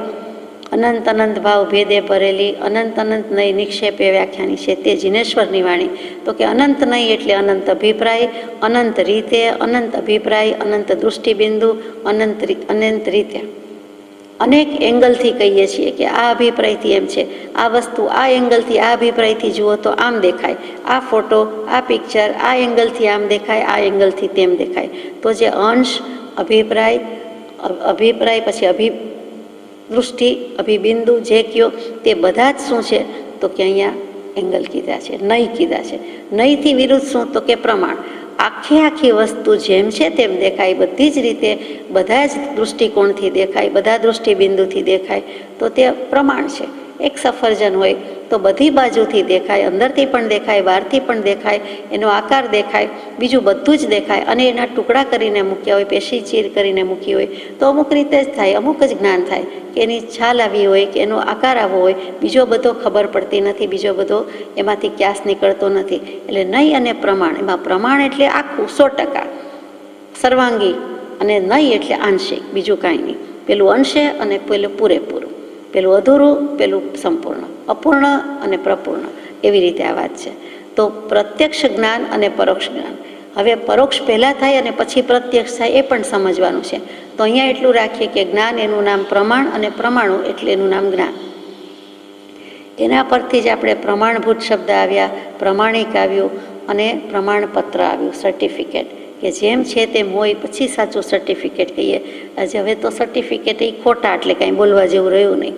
અનંત અનંત ભાવ ભેદે ભરેલી અનંત અનંત નય નિક્ષેપે વ્યાખ્યાની છે તે જિનેશ્વરની વાણી. તો કે અનંત નહીં એટલે અનંત અભિપ્રાય, અનંત રીતે, અનંત અભિપ્રાય, અનંત દૃષ્ટિબિંદુ, અનંત રીતે. અનેક એંગલથી કહીએ છીએ કે આ અભિપ્રાયથી એમ છે, આ વસ્તુ આ એંગલથી આ અભિપ્રાયથી જુઓ તો આમ દેખાય, આ ફોટો આ પિક્ચર આ એંગલથી આમ દેખાય, આ એંગલથી તેમ દેખાય. તો જે અંશ, અભિપ્રાય પછી દૃષ્ટિ, અભિબિંદુ જે કયો તે બધા જ શું છે તો કે અહીંયા એંગલ કીધા છે, નય કીધા છે. નયથી વિરુદ્ધ શું તો કે પ્રમાણ. આખી વસ્તુ જેમ છે તેમ દેખાય, બધી જ રીતે બધા જ દૃષ્ટિકોણથી દેખાય, બધા દૃષ્ટિબિંદુથી દેખાય, તો તે પ્રમાણ છે. એક સફરજન હોય તો બધી બાજુથી દેખાય, અંદરથી પણ દેખાય, બહારથી પણ દેખાય, એનો આકાર દેખાય, બીજું બધું જ દેખાય. અને એના ટુકડા કરીને મૂક્યા હોય, પેશી ચીર કરીને મૂકી હોય તો અમુક રીતે જ થાય, અમુક જ જ્ઞાન થાય કે એની છાલ આવી હોય કે એનો આકાર આવો હોય, બીજો બધો ખબર પડતી નથી, બીજો બધો એમાંથી ક્યાસ નીકળતો નથી. એટલે નય અને પ્રમાણ, એમાં પ્રમાણ એટલે આખું 100% સર્વાંગી, અને નય એટલે આંશિક, બીજું કાંઈ નહીં. પેલું અંશે અને પેલું પૂરેપૂરું, પેલું અધૂરું, પેલું સંપૂર્ણ, અપૂર્ણ અને પ્રપૂર્ણ, એવી રીતે આ વાત છે. તો પ્રત્યક્ષ જ્ઞાન અને પરોક્ષ જ્ઞાન. હવે પરોક્ષ પહેલાં થાય અને પછી પ્રત્યક્ષ થાય એ પણ સમજવાનું છે. તો અહીંયા એટલું રાખીએ કે જ્ઞાન એનું નામ પ્રમાણ, અને પ્રમાણું એટલે એનું નામ જ્ઞાન. એના પરથી જ આપણે પ્રમાણભૂત શબ્દ આવ્યા, પ્રમાણિક આવ્યું અને પ્રમાણપત્ર આવ્યું, સર્ટિફિકેટ, કે જેમ છે તેમ હોય પછી સાચું સર્ટિફિકેટ કહીએ. આજે હવે તો સર્ટિફિકેટ એ ખોટા, એટલે કાંઈ બોલવા જેવું રહ્યું નહીં.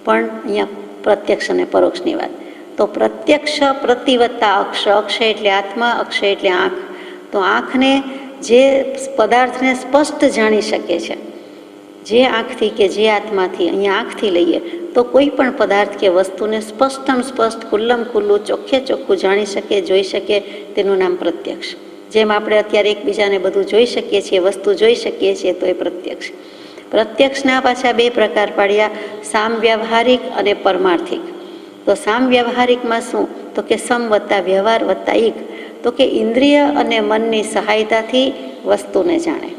પણ અહીંયા પ્રત્યક્ષ અને પરોક્ષની વાત. તો પ્રત્યક્ષ પ્રતિવત્તા અક્ષ, અક્ષ એટલે આત્મા, અક્ષ એટલે આંખ. તો આંખને જે પદાર્થને સ્પષ્ટ જાણી શકે છે, જે આંખથી કે જે આત્માથી, અહીંયા આંખથી લઈએ તો કોઈ પણ પદાર્થ કે વસ્તુને સ્પષ્ટમ સ્પષ્ટ, ખુલ્લમ ખુલ્લું, ચોખ્ખે ચોખ્ખું જાણી શકે, જોઈ શકે, તેનું નામ પ્રત્યક્ષ. જેમ આપણે અત્યારે એકબીજાને બધું જોઈ શકીએ છીએ, વસ્તુ જોઈ શકીએ છીએ, તો એ પ્રત્યક્ષ. પ્રત્યક્ષના પાછા બે પ્રકાર પાડ્યા, સામ વ્યવહારિક અને પરમાર્થિક. તો સામ વ્યવહારિકમાં શું તો કે સમ વત્તા વ્યવહાર વત્તા ઈક. તો કે ઇન્દ્રિય અને મનની સહાયતાથી વસ્તુને જાણે.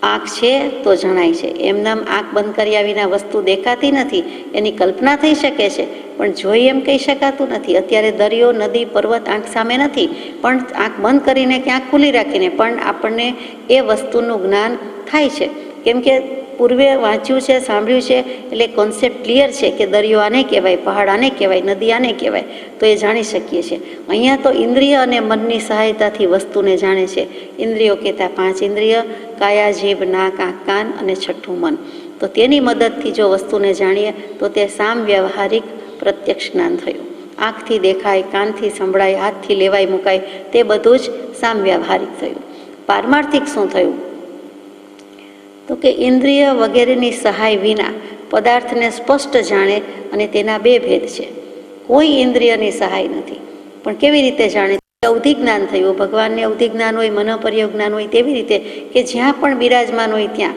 આંખ છે તો જણાય છે, એમનામ આંખ બંધ કર્યા વિના વસ્તુ દેખાતી નથી. એની કલ્પના થઈ શકે છે પણ જોઈ એમ કહી શકાતું નથી. અત્યારે દરિયો, નદી, પર્વત આંખ સામે નથી, પણ આંખ બંધ કરીને કે આંખ ખુલ્લી રાખીને પણ આપણને એ વસ્તુનું જ્ઞાન થાય છે. કેમ કે પૂર્વે વાંચ્યું છે, સાંભળ્યું છે, એટલે કોન્સેપ્ટ ક્લિયર છે કે દરિયો આને કહેવાય, પહાડ આને કહેવાય, નદી આને કહેવાય, તો એ જાણી શકીએ છીએ. અહીંયા તો ઇન્દ્રિય અને મનની સહાયતાથી વસ્તુને જાણે છે. ઇન્દ્રિયો કહેતા 5 ઇન્દ્રિય, કાયા, જીભ, નાક, આંખ, કાન અને છઠ્ઠું મન. તો તેની મદદથી જો વસ્તુને જાણીએ તો તે સામ વ્યવહારિક પ્રત્યક્ષ જ્ઞાન થયું. આંખથી દેખાય, કાનથી સંભળાય, હાથથી લેવાય મુકાય, તે બધું જ સામ વ્યવહારિક થયું. પારમાર્થિક શું થયું તો કે ઇન્દ્રિય વગેરેની સહાય વિના પદાર્થને સ્પષ્ટ જાણે, અને તેના બે ભેદ છે. કોઈ ઇન્દ્રિયની સહાય નથી. પણ કેવી રીતે જાણે? અવધિ જ્ઞાન થયું. ભગવાનને અવધિ જ્ઞાન હોય, મનોપર્ય જ્ઞાન હોય તેવી રીતે કે જ્યાં પણ બિરાજમાન હોય ત્યાં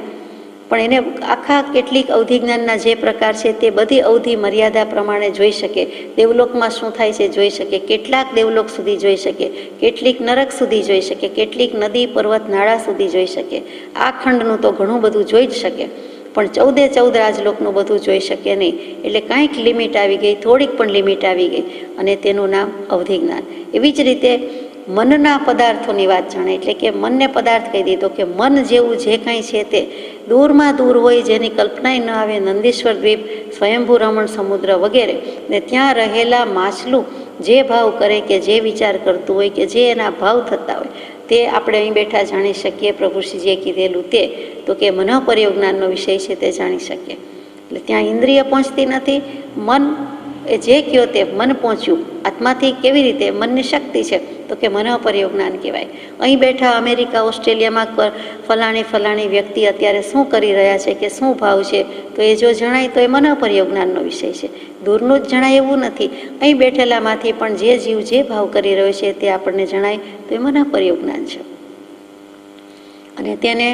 પણ એને આખા કેટલીક અવધિ જ્ઞાનના જે પ્રકાર છે તે બધી અવધિ મર્યાદા પ્રમાણે જોઈ શકે. દેવલોકમાં શું થાય છે જોઈ શકે, કેટલાક દેવલોક સુધી જોઈ શકે, કેટલીક નરક સુધી જોઈ શકે, કેટલીક નદી પર્વત નાળા સુધી જોઈ શકે. આ ખંડનું તો ઘણું બધું જોઈ જ શકે, પણ 14 રાજલોકનું બધું જોઈ શકે નહીં. એટલે કાંઈક લિમિટ આવી ગઈ, થોડીક પણ લિમિટ આવી ગઈ, અને તેનું નામ અવધિ જ્ઞાન. એવી જ રીતે મનના પદાર્થોની વાત જાણે, એટલે કે મનને પદાર્થ કહી દીધો કે મન જેવું જે કાંઈ છે તે દૂરમાં દૂર હોય, જેની કલ્પનાય ન આવે. નંદીશ્વર દ્વીપ, સ્વયંભૂ રમણ સમુદ્ર વગેરે, ને ત્યાં રહેલા માછલું જે ભાવ કરે કે જે વિચાર કરતું હોય કે જે એના ભાવ થતા હોય તે આપણે અહીં બેઠા જાણી શકીએ. પ્રભુશ્રીજીએ કીધેલું તે તો કે મનોપર્ય જ્ઞાનનો વિષય છે તે જાણી શકીએ. એટલે ત્યાં ઇન્દ્રિય પહોંચતી નથી. મન એ જે કહ્યો તે મન પહોંચ્યું. આત્માથી કેવી રીતે? મનની શક્તિ છે તો કે મનોપર્ય જ્ઞાન કહેવાય. અહીં બેઠા અમેરિકા, ઓસ્ટ્રેલિયામાં ફલાણી વ્યક્તિ અત્યારે શું કરી રહ્યા છે કે શું ભાવ છે તો એ જો જણાય તો એ મનોપર્ય જ્ઞાનનો વિષય છે. દૂરનું જ જણાય એવું નથી. અહીં બેઠેલામાંથી પણ જે જીવ જે ભાવ કરી રહ્યો છે તે આપણને જણાય તો એ મનોપર્ય જ્ઞાન છે. અને તેને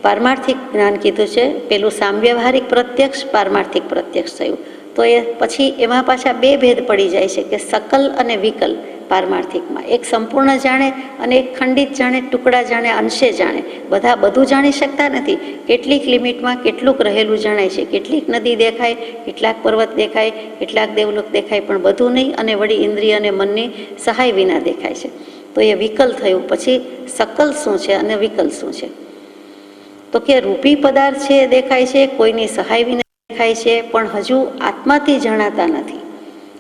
પારમાર્થિક જ્ઞાન કીધું છે. પેલું સામવ્યવહારિક પ્રત્યક્ષ, પારમાર્થિક પ્રત્યક્ષ થયું. તો એ પછી એમાં પાછા બે ભેદ પડી જાય છે કે સકલ અને વિકલ. પારમાર્થિકમાં એક સંપૂર્ણ જાણે અને એક ખંડિત જાણે, ટુકડા જાણે, અંશે જાણે. બધા બધું જાણી શકતા નથી. કેટલીક લિમિટમાં કેટલુંક રહેલું જણાય છે. કેટલીક નદી દેખાય, કેટલાક પર્વત દેખાય, કેટલાક દેવલોક દેખાય, પણ બધું નહીં. અને વળી ઇન્દ્રિય અને મનની સહાય વિના દેખાય છે. તો એ વિકલ થયું. પછી સકલ શું છે અને વિકલ શું છે? તો કે રૂપી પદાર્થ છે દેખાય છે, કોઈની સહાય વિના દેખાય છે, પણ હજુ આત્માથી જણાતા નથી.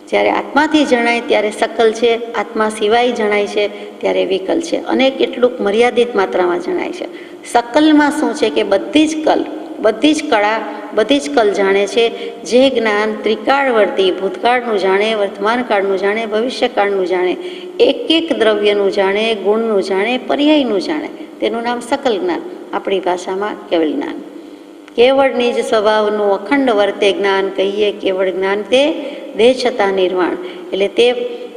જ્યારે આત્માથી જણાય ત્યારે સકલ છે, આત્મા સિવાય જણાય છે ત્યારે વિકલ છે, અને કેટલુંક મર્યાદિત માત્રામાં જણાય છે. સકલમાં શું છે કે બધી જ કલ, બધી જ કળા, બધી જ કલ જાણે છે. જે જ્ઞાન ત્રિકાળવર્તી, ભૂતકાળનું જાણે, વર્તમાનકાળનું જાણે, ભવિષ્યકાળનું જાણે, એક દ્રવ્યનું જાણે, ગુણનું જાણે, પર્યાયનું જાણે, તેનું નામ સકલ જ્ઞાન. આપણી ભાષામાં કેવળ જ્ઞાન. કેવળ નિજ સ્વભાવનું અખંડ વર્તે જ્ઞાન કહીએ. કેવળ જ્ઞાન તે દેહ છતાં નિર્વાણ. એટલે તે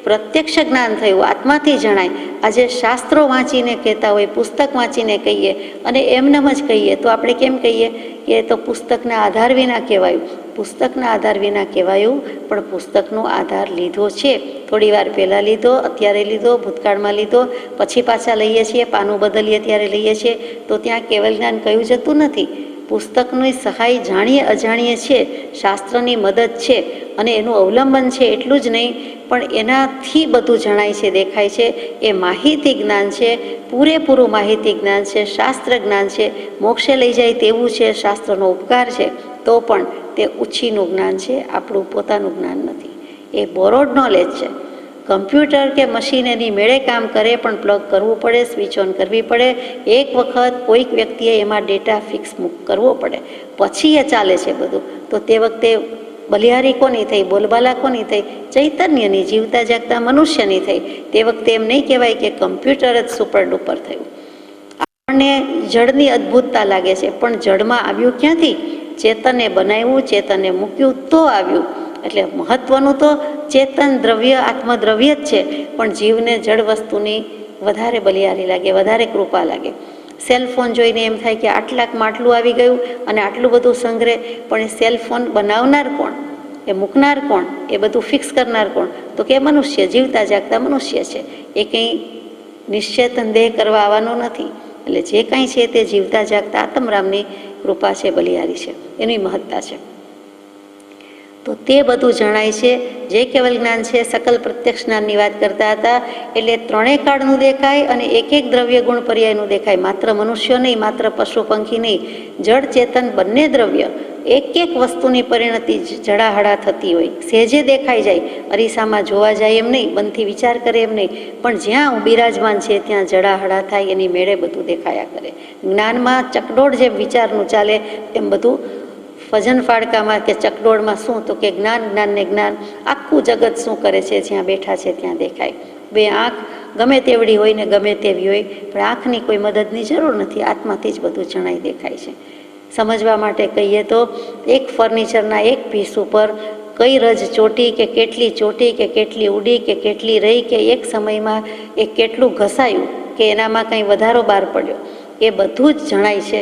પ્રત્યક્ષ જ્ઞાન થયું, આત્માથી જણાય. આજે શાસ્ત્રો વાંચીને કહેતા હોય, પુસ્તક વાંચીને કહીએ અને એમનેમ જ કહીએ તો આપણે કેમ કહીએ કે તો પુસ્તકના આધાર વિના કહેવાયું. પુસ્તકના આધાર વિના કહેવાયું, પણ પુસ્તકનો આધાર લીધો છે. થોડી વાર પહેલાં લીધો, અત્યારે લીધો, ભૂતકાળમાં લીધો, પછી પાછા લઈએ છીએ, પાનું બદલીએ ત્યારે લઈએ છીએ. તો ત્યાં કેવલ જ્ઞાન કહ્યું જતું નથી. પુસ્તકની સહાય જાણીએ અજાણીએ છે, શાસ્ત્રની મદદ છે અને એનું અવલંબન છે એટલું જ નહીં, પણ એનાથી બધું જણાય છે, દેખાય છે. એ માહિતી જ્ઞાન છે, પૂરેપૂરું માહિતી જ્ઞાન છે, શાસ્ત્ર જ્ઞાન છે. મોક્ષે લઈ જાય તેવું છે, શાસ્ત્રનો ઉપકાર છે, તો પણ તે ઉછીનું જ્ઞાન છે, આપણું પોતાનું જ્ઞાન નથી. એ બોરોડ નોલેજ છે. કમ્પ્યુટર કે મશીન એની મેળે કામ કરે, પણ પ્લગ કરવું પડે, સ્વિચ ઓન કરવી પડે. એક વખત કોઈક વ્યક્તિએ એમાં ડેટા ફિક્સ કરવો પડે, પછી એ ચાલે છે બધું. તો તે વખતે બલિહારી કોની થઈ? બોલબાલા કોની થઈ? ચૈતન્યની, જીવતા જાગતા મનુષ્યની થઈ. તે વખતે એમ નહીં કહેવાય કે કમ્પ્યુટર જ સુપર ડુપર થયું. આપણને જળની અદ્ભુતતા લાગે છે, પણ જળમાં આવ્યું ક્યાંથી? ચેતને બનાવ્યું, ચેતને મૂક્યું તો આવ્યું. એટલે મહત્વનું તો ચેતન દ્રવ્ય, આત્મદ્રવ્ય જ છે, પણ જીવને જળ વસ્તુની વધારે બલિહારી લાગે, વધારે કૃપા લાગે. સેલફોન જોઈને એમ થાય કે આટલાકમાં આટલું આવી ગયું અને આટલું બધું સંગ્રહ, પણ એ સેલફોન બનાવનાર કોણ? એ મૂકનાર કોણ? એ બધું ફિક્સ કરનાર કોણ? તો કે મનુષ્ય, જીવતા જાગતા મનુષ્ય છે. એ કંઈ નિશ્ચેતન દેહ કરવા આવવાનું નથી. એટલે જે કાંઈ છે તે જીવતા જાગતા આત્મરામની કૃપા છે, બલિહારી છે, એની મહત્તા છે. તો તે બધું જણાય છે. જે કેવલ જ્ઞાન છે, સકલ પ્રત્યક્ષ જ્ઞાનની વાત કરતા હતા. એટલે ત્રણેય કાળનું દેખાય અને એક દ્રવ્ય ગુણ પર્યાયનું દેખાય. માત્ર મનુષ્યો નહીં, માત્ર પશુ પંખી નહીં, જળ ચેતન બંને દ્રવ્ય એક વસ્તુની પરિણતિ જડાહડા થતી હોય. સહેજે દેખાઈ જાય, અરીસામાં જોવા જાય એમ નહીં, મનથી વિચાર કરે એમ નહીં, પણ જ્યાં બિરાજમાન છે ત્યાં જડાહડા થાય, એની મેળે બધું દેખાયા કરે. જ્ઞાનમાં ચકડોળ જેમ વિચારનું ચાલે એમ બધું ફજન ફાડકામાં કે ચકડોળમાં શું? તો કે જ્ઞાન, જ્ઞાનને જ્ઞાન. આખું જગત શું કરે છે જ્યાં બેઠા છે ત્યાં દેખાય. બે આંખ ગમે તેવડી હોય ને ગમે તેવી હોય, પણ આંખની કોઈ મદદની જરૂર નથી. આત્માથી જ બધું જણાય દેખાય છે. સમજવા માટે કહીએ તો એક ફર્નિચરના એક પીસ ઉપર કઈ રજ ચોટી કે કેટલી ઉડી કે કેટલી રહી કે એક સમયમાં એ કેટલું ઘસાયું કે એનામાં કંઈ વધારો બહાર પડ્યો, એ બધું જ જણાય છે.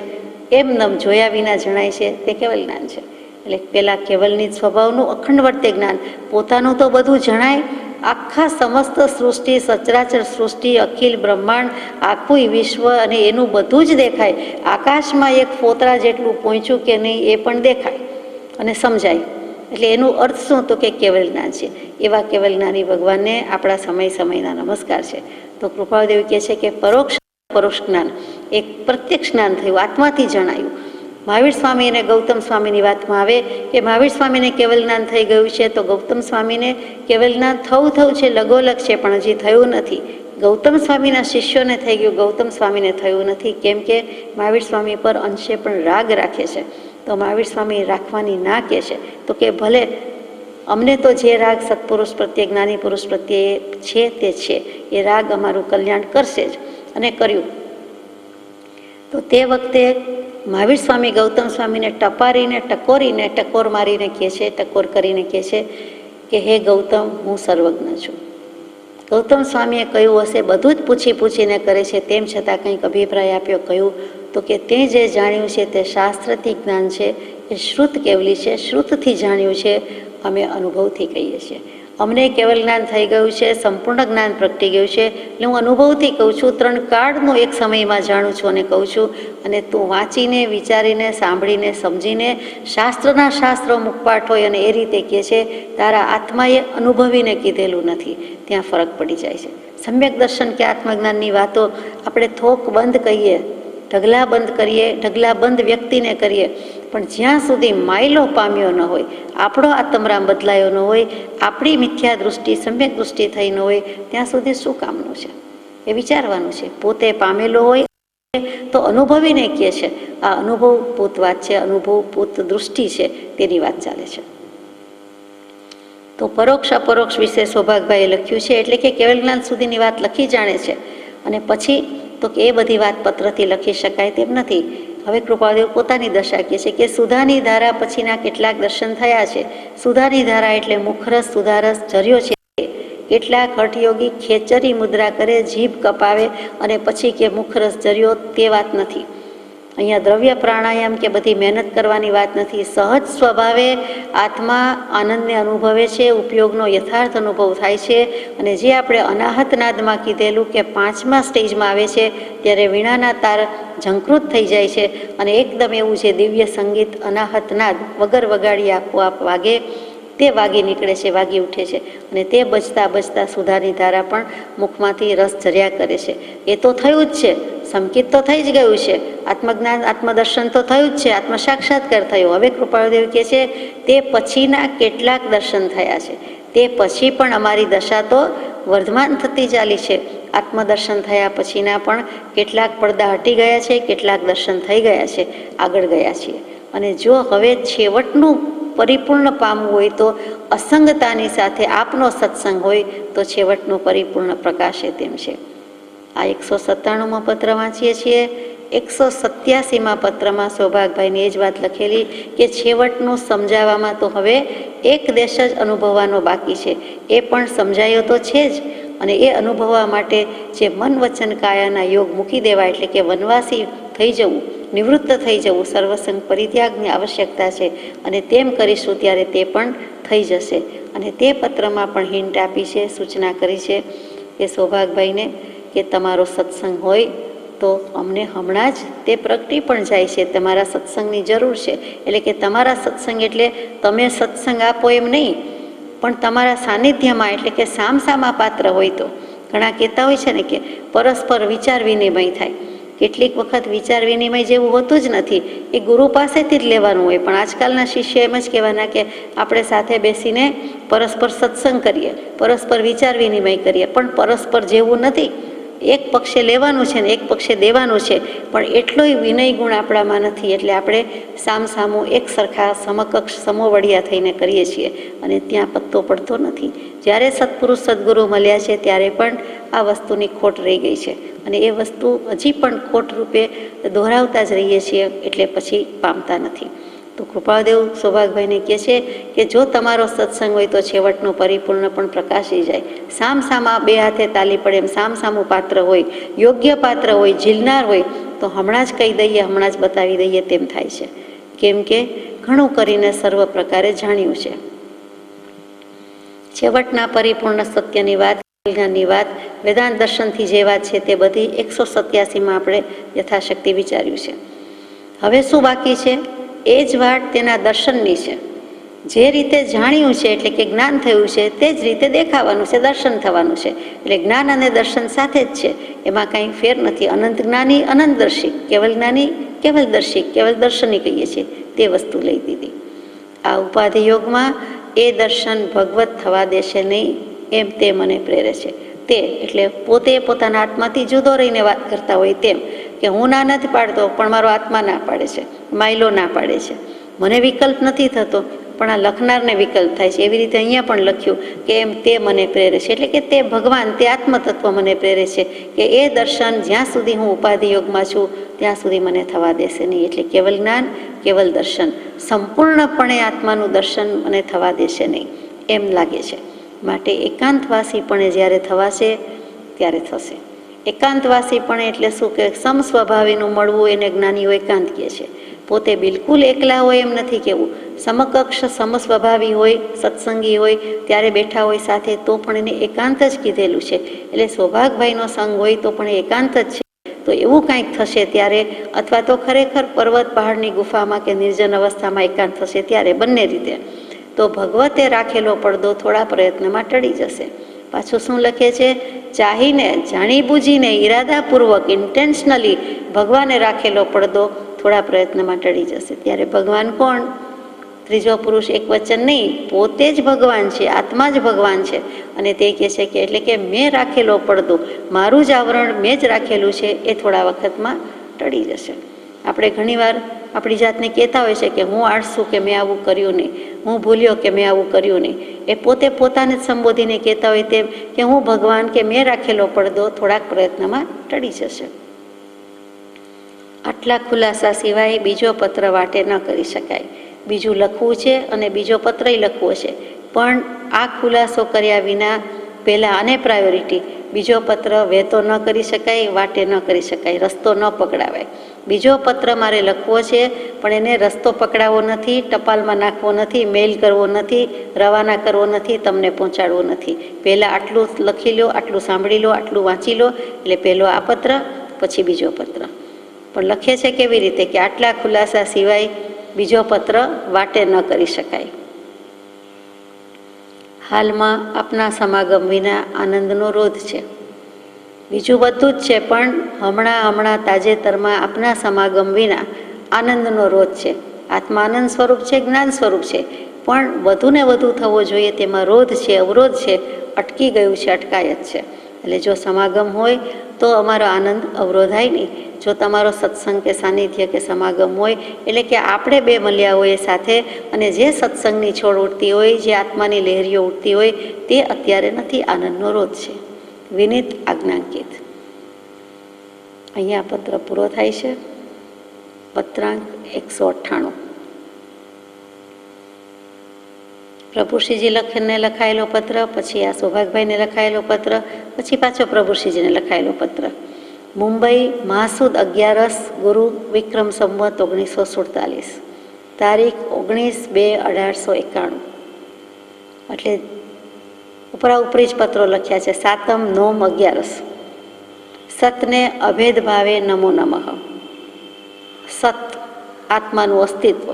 એમનેમ જોયા વિના જણાય છે, તે કેવલ જ્ઞાન છે. એટલે પેલા કેવલની સ્વભાવનું અખંડ વર્તે જ્ઞાન. પોતાનું તો બધું જણાય, આખા સમસ્ત સૃષ્ટિ, સચરાચર સૃષ્ટિ, અખિલ બ્રહ્માંડ, આખું વિશ્વ અને એનું બધું જ દેખાય. આકાશમાં એક ફોતરા જેટલું પહોંચ્યું કે નહીં એ પણ દેખાય અને સમજાય. એટલે એનું અર્થ શું? તો કે કેવલ જ્ઞાન છે. એવા કેવલ જ્ઞાની ભગવાનને આપણા સમયના નમસ્કાર છે. તો કૃપાળદેવ કહે છે કે પરોક્ષ જ્ઞાન એક પ્રત્યક્ષ જ્ઞાન થયું, આત્માથી જણાયું. મહાવીર સ્વામી અને ગૌતમ સ્વામીની વાતમાં આવે કે મહાવીર સ્વામીને કેવલ જ્ઞાન થઈ ગયું છે, તો ગૌતમ સ્વામીને કેવલ જ્ઞાન થયું છે, લગોલગ છે, પણ હજી થયું નથી. ગૌતમ સ્વામીના શિષ્યોને થઈ ગયું, ગૌતમ સ્વામીને થયું નથી. કેમ કે મહાવીર સ્વામી પર અંશે પણ રાગ રાખે છે. તો મહાવીર સ્વામી રાખવાની ના કહે છે, તો કે ભલે અમને તો જે રાગ સત્પુરુષ પ્રત્યે, જ્ઞાની પુરુષ પ્રત્યે છે તે છે, એ રાગ અમારું કલ્યાણ કરશે જ, અને કર્યું. તો તે વખતે મહાવીર સ્વામી ગૌતમ સ્વામીને ટપારીને ટકોરીને ટકોર મારીને કહે છે, ટકોર કરીને કહે છે કે હે ગૌતમ, હું સર્વજ્ઞ છું. ગૌતમ સ્વામીએ કહ્યું હશે, બધું જ પૂછીને કરે છે, તેમ છતાં કંઈક અભિપ્રાય આપ્યો. કહ્યું તો કે તે જે જાણ્યું છે તે શાસ્ત્રથી જ્ઞાન છે, એ શ્રુત કેવલી છે, શ્રુતથી જાણ્યું છે, અમે અનુભવથી કહીએ છીએ. અમને કેવલ જ્ઞાન થઈ ગયું છે, સંપૂર્ણ જ્ઞાન પ્રગટી ગયું છે. એટલે હું અનુભવથી કહું છું, 3 કાળનું એક સમયમાં જાણું છું અને કહું છું. અને તું વાંચીને, વિચારીને, સાંભળીને, સમજીને, શાસ્ત્રના શાસ્ત્રો મુખપાઠ હોય અને એ રીતે કહે છે, તારા આત્માએ અનુભવીને કીધેલું નથી. ત્યાં ફરક પડી જાય છે. સમ્યક દર્શન કે આત્મજ્ઞાનની વાતો આપણે થોક બંધ કહીએ, ઢગલા બંધ કરીએ, ઢગલા બંધ વ્યક્તિને કરીએ, પણ જ્યાં સુધી માયલો પામ્યો ન હોય, આપણો આત્મરામ બદલાયો ન હોય, આપણી મિથ્યા દૃષ્ટિ સમ્યક દૃષ્ટિ થઈ ન હોય, ત્યાં સુધી શું કામનું છે? એ વિચારવાનું છે. પોતે પામેલો હોય તો અનુભવીને કહે છે. આ અનુભવભૂત વાત છે, અનુભવભૂત દૃષ્ટિ છે, તેની વાત ચાલે છે. તો પરોક્ષ અપરોક્ષ વિશે સૌભાગભાઈએ લખ્યું છે. એટલે કે કેવલ જ્ઞાન સુધીની વાત લખી જાણે છે, અને પછી તો કે એ બધી વાત પત્રથી લખી શકાય તેમ નથી. હવે કૃપાદેવ પોતાની દશા કહે છે કે સુધાની ધારા પછીના કેટલાક દર્શન થયા છે. સુધાની ધારા એટલે મુખરસ, સુધારસ ઝર્યો છે. કેટલાક હઠયોગી ખેચરી મુદ્રા કરે, જીભ કપાવે અને પછી કે મુખરસ ઝર્યો, તે વાત નથી. અહીંયા દ્રવ્ય પ્રાણાયામ કે બધી મહેનત કરવાની વાત નથી. સહજ સ્વભાવે આત્મા આનંદને અનુભવે છે, ઉપયોગનો યથાર્થ અનુભવ થાય છે. અને જે આપણે અનાહત નાદમાં કીધેલું કે 5મા સ્ટેજમાં આવે છે, ત્યારે વીણાના તાર ઝંકૃત થઈ જાય છે, અને એકદમ એવું છે દિવ્ય સંગીત, અનાહત નાદ વગર વગાડી આપોઆપ વાગે, તે વાગી નીકળે છે, વાગી ઉઠે છે. અને તે બજતા બજતા સુધાની ધારા પણ મુખમાંથી રસ ઝર્યા કરે છે. એ તો થયું જ છે, સંકિત તો થઈ જ ગયું છે, આત્મજ્ઞાન આત્મદર્શન તો થયું જ છે, આત્મ સાક્ષાત્કાર થયો. હવે કૃપાળદેવ કહે છે તે પછીના કેટલાક દર્શન થયા છે. તે પછી પણ અમારી દશા તો વર્ધમાન થતી ચાલી છે. આત્મદર્શન થયા પછીના પણ કેટલાક પડદા હટી ગયા છે, કેટલાક દર્શન થઈ ગયા છે, આગળ ગયા છીએ. અને જો હવે છેવટનું પરિપૂર્ણ પામવું હોય તો અસંગતાની સાથે આપનો સત્સંગ હોય તો છેવટનું પરિપૂર્ણ પ્રકાશે તેમ છે. આ 197માં પત્ર વાંચીએ છીએ. 187માં પત્રમાં સૌભાગભાઈની એ જ વાત લખેલી કે છેવટનું સમજાવવામાં તો હવે એક દેશ જ અનુભવવાનો બાકી છે. એ પણ સમજાયો તો છે જ, અને એ અનુભવવા માટે જે મન વચન કાયાના યોગ મૂકી દેવા, એટલે કે વનવાસી થઈ જવું, નિવૃત્ત થઈ જવું, સર્વસંગ પરિત્યાગની આવશ્યકતા છે. અને તેમ કરીશું ત્યારે તે પણ થઈ જશે. અને તે પત્રમાં પણ હિન્ટ આપી છે, સૂચના કરી છે કે સૌભાગભાઈને કે તમારો સત્સંગ હોય તો અમને હમણાં જ તે પ્રગટી પણ જાય છે, તમારા સત્સંગની જરૂર છે. એટલે કે તમારા સત્સંગ એટલે તમે સત્સંગ આપો એમ નહીં, પણ તમારા સાનિધ્યમાં, એટલે કે સામસામા પાત્ર હોય તો. ઘણા કહેતા હોય છે ને કે પરસ્પર વિચાર વિનિમય થાય. કેટલીક વખત વિચાર વિનિમય જેવું હોતું જ નથી, એ ગુરુ પાસેથી જ લેવાનું હોય. પણ આજકાલના શિષ્ય એમ જ કહેવાના કે આપણે સાથે બેસીને પરસ્પર સત્સંગ કરીએ, પરસ્પર વિચાર વિનિમય કરીએ, પણ પરસ્પર જેવું નથી. એક પક્ષે લેવાનું છે ને એક પક્ષે દેવાનું છે, પણ એટલોય વિનય ગુણ આપણામાં નથી. એટલે આપણે સામસામું એક સરખા સમકક્ષ સમોવડિયા થઈને કરીએ છીએ, અને ત્યાં પત્તો પડતો નથી. જ્યારે સત્પુરુષ સદગુરુ મળ્યા છે ત્યારે પણ આ વસ્તુની ખોટ રહી ગઈ છે, અને એ વસ્તુ હજી પણ ખોટ રૂપે દોહરાવતા જ રહીએ છીએ, એટલે પછી પામતા નથી. તો કૃપાળદેવ સૌભાગભાઈને કહે છે કે જો તમારો સત્સંગ હોય તો છેવટનો પરિપૂર્ણ પણ પ્રકાશી જાય. સામસામા બે હાથે તાલી પડે એમ સામસામું પાત્ર હોય, યોગ્ય પાત્ર હોય, ઝીલનાર હોય તો હમણાં જ કહી દઈએ, હમણાં જ બતાવી દઈએ તેમ થાય છે. કેમ કે ઘણું કરીને સર્વ પ્રકારે જાણ્યું છે. છેવટના પરિપૂર્ણ સત્યની વાત, જ્ઞાનની વાત, વેદાંત દર્શનથી જે વાત છે તે બધી 187માં આપણે યથાશક્તિ વિચાર્યું છે. હવે શું બાકી છે? એ જ વાત તેના દર્શનની છે. જે રીતે જાણ્યું છે એટલે કે જ્ઞાન થયું છે તે જ રીતે દેખાવાનું છે, દર્શન થવાનું છે. એટલે જ્ઞાન અને દર્શન સાથે જ છે, એમાં કાંઈ ફેર નથી. અનંત જ્ઞાની અનંતદર્શી, કેવલ જ્ઞાની કેવલદર્શી, કેવલ દર્શની કહીએ છીએ તે વસ્તુ લઈ દીધી. આ ઉપાધિ યોગમાં એ દર્શન ભગવત થવા દેશે નહીં એમ તે મને પ્રેરે છે. તે એટલે પોતે પોતાના આત્માથી જુદો રહીને વાત કરતા હોય તેમ કે હું ના નથી પાડતો પણ મારો આત્મા ના પાડે છે, માયલો ના પાડે છે. મને વિકલ્પ નથી થતો પણ આ લખનારને વિકલ્પ થાય છે. એવી રીતે અહીંયા પણ લખ્યું કે એમ તે મને પ્રેરે છે, એટલે કે તે ભગવાન, તે આત્મતત્વ મને પ્રેરે છે કે એ દર્શન જ્યાં સુધી હું ઉપાધિ યોગમાં છું ત્યાં સુધી મને થવા દેશે નહીં. એટલે કેવલ જ્ઞાન, કેવલ દર્શન, સંપૂર્ણપણે આત્માનું દર્શન મને થવા દેશે નહીં એમ લાગે છે. માટે એકાંતવાસીપણે જ્યારે થવાશે ત્યારે થશે. એકાંતવાસીપણે એટલે શું કે સમસ્વભાવીનું મળવું એને જ્ઞાનીઓ એકાંત કહે છે. પોતે બિલકુલ એકલા હોય એમ નથી કહેવું. સમકક્ષ સમસ્વભાવી હોય, સત્સંગી હોય, ત્યારે બેઠા હોય સાથે તો પણ એને એકાંત જ કીધેલું છે. એટલે સૌભાગભાઈનો સંગ હોય તો પણ એકાંત જ છે. તો એવું કાંઈક થશે ત્યારે, અથવા તો ખરેખર પર્વત પહાડની ગુફામાં કે નિર્જન અવસ્થામાં એકાંત થશે ત્યારે, બંને રીતે તો ભગવતે રાખેલો પડદો થોડા પ્રયત્નમાં ટળી જશે. પાછું શું લખે છે? ચાહીને, જાણી બૂજીને, ઈરાદાપૂર્વક, ઇન્ટેન્શનલી ભગવાને રાખેલો પડદો થોડા પ્રયત્નમાં ટળી જશે. ત્યારે ભગવાન કોણ? ત્રીજો પુરુષ એક વચન નહીં, પોતે જ ભગવાન છે, આત્મા જ ભગવાન છે. અને તે કહે છે કે એટલે કે મેં રાખેલો પડદો, મારું જ આવરણ મેં જ રાખેલું છે, એ થોડા વખતમાં ટળી જશે. આપણે ઘણીવાર આપણી જાતને કહેતા હોય છે કે હું આળસું કે મેં આવું કર્યું નહીં, હું ભૂલ્યો કે મેં આવું કર્યું નહીં. એ પોતે પોતાને જ સંબોધીને કહેતા હોય તેમ કે હું ભગવાન કે મેં રાખેલો પડદો થોડાક પ્રયત્નમાં ટળી જશે. આટલા ખુલાસા સિવાય બીજો પત્ર વાટે ન કરી શકાય. બીજું લખવું છે અને બીજો પત્રય લખવો છે, પણ આ ખુલાસો કર્યા વિના પહેલાં આને પ્રાયોરિટી. બીજો પત્ર વહેતો ન કરી શકાય, વાટે ન કરી શકાય, રસ્તો ન પકડાવાય. બીજો પત્ર મારે લખવો છે પણ એને રસ્તો પકડાવવો નથી, ટપાલમાં નાખવો નથી, મેલ કરવો નથી, રવાના કરવો નથી, તમને પહોંચાડવો નથી. પહેલાં આટલું લખી લો, આટલું સાંભળી લો, આટલું વાંચી લો. એટલે પહેલો આ પત્ર, પછી બીજો પત્ર. પણ લખે છે કેવી રીતે કે આટલા ખુલાસા સિવાય બીજો પત્ર વાટે ન કરી શકાય. હાલમાં આપના સમાગમ વિના આનંદનો રોધ છે. બીજું બધું જ છે પણ હમણાં તાજેતરમાં આપના સમાગમ વિના આનંદનો રોધ છે. આત્મા આનંદ સ્વરૂપ છે, જ્ઞાન સ્વરૂપ છે, પણ વધુ ને વધુ થવો જોઈએ તેમાં રોધ છે, અવરોધ છે, અટકી ગયું છે, અટકાયત છે. એટલે જો સમાગમ હોય તો અમારો આનંદ અવરોધાય નહીં. જો તમારો સત્સંગ કે સાનિધ્ય કે સમાગમ હોય એટલે કે આપણે બે મળ્યા હોય સાથે, અને જે સત્સંગની છોડ ઉઠતી હોય, જે આત્માની લહેરીઓ ઉઠતી હોય તે અત્યારે નથી, આનંદનો રોધ છે. વિનિત આજ્ઞાંકિત. અહીંયા પત્ર પૂરો થાય છે. પત્રાંક 198. પ્રભુશ્રીજી લખાયેલો પત્ર, પછી આ સૌભાગભાઈને લખાયેલો પત્ર, પછી પાછો પ્રભુશ્રીજીને લખાયેલો પત્ર. મુંબઈ, મહાસુદ 11 ગુરુ વિક્રમ સંવત 1947, તારીખ 19/2/1891. એટલે ઉપરાઉપરી જ પત્રો લખ્યા છે. 7-9-11. સતને અભેદ ભાવે નમો નમઃ. સત આત્માનું અસ્તિત્વ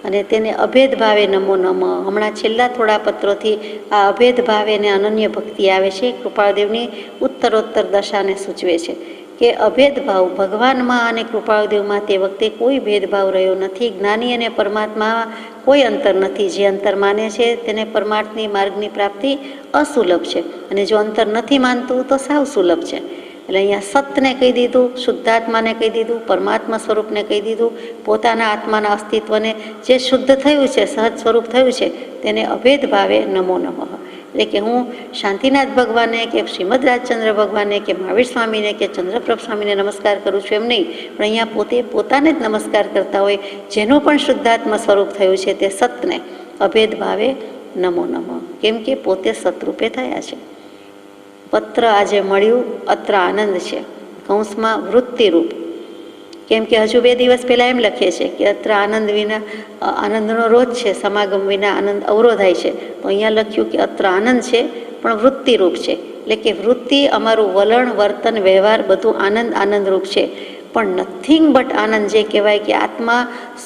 અને તેને અભેદ ભાવે નમો નમઃ. હમણાં છેલ્લા થોડા પત્રોથી આ અભેદ ભાવે અને અનન્ય ભક્તિ આવે છે. કૃપાળદેવની ઉત્તરોત્તર દશાને સૂચવે છે કે અભેદભાવ ભગવાનમાં અને કૃપાળદેવમાં તે વખતે કોઈ ભેદભાવ રહ્યો નથી. જ્ઞાની અને પરમાત્મામાં કોઈ અંતર નથી. જે અંતર માને છે તેને પરમાર્થની માર્ગની પ્રાપ્તિ અસુલભ છે, અને જો અંતર નથી માનતું તો સાવ સુલભ છે. એટલે અહીંયા સતને કહી દીધું, શુદ્ધાત્માને કહી દીધું, પરમાત્મા સ્વરૂપને કહી દીધું, પોતાના આત્માના અસ્તિત્વને જે શુદ્ધ થયું છે, સહજ સ્વરૂપ થયું છે તેને અભેદ ભાવે નમો નમઃ. એટલે કે હું શાંતિનાથ ભગવાનને કે શ્રીમદ રાજચંદ્ર ભગવાનને કે મહાવીર સ્વામીને કે ચંદ્રપ્રભ સ્વામીને નમસ્કાર કરું છું એમ નહીં, પણ અહીંયા પોતે પોતાને જ નમસ્કાર કરતા હોય, જેનું પણ શુદ્ધાત્મા સ્વરૂપ થયું છે તે સતને અભેદ ભાવે નમો નમઃ, કેમ કે પોતે સતરૂપે થયા છે. પત્ર આજે મળ્યું, અત્ર આનંદ છે, કૌંસમાં વૃત્તિરૂપ, કેમ કે હજુ 2 દિવસ પહેલાં એમ લખીએ છીએ કે અત્ર આનંદ વિના આનંદનો રોજ છે, સમાગમ વિના આનંદ અવરોધાય છે. તો અહીંયા લખ્યું કે અત્ર આનંદ છે પણ વૃત્તિરૂપ છે, એટલે કે વૃત્તિ અમારું વલણ, વર્તન, વ્યવહાર બધું આનંદરૂપ છે. પણ નથિંગ બટ આનંદ જે કહેવાય કે આત્મા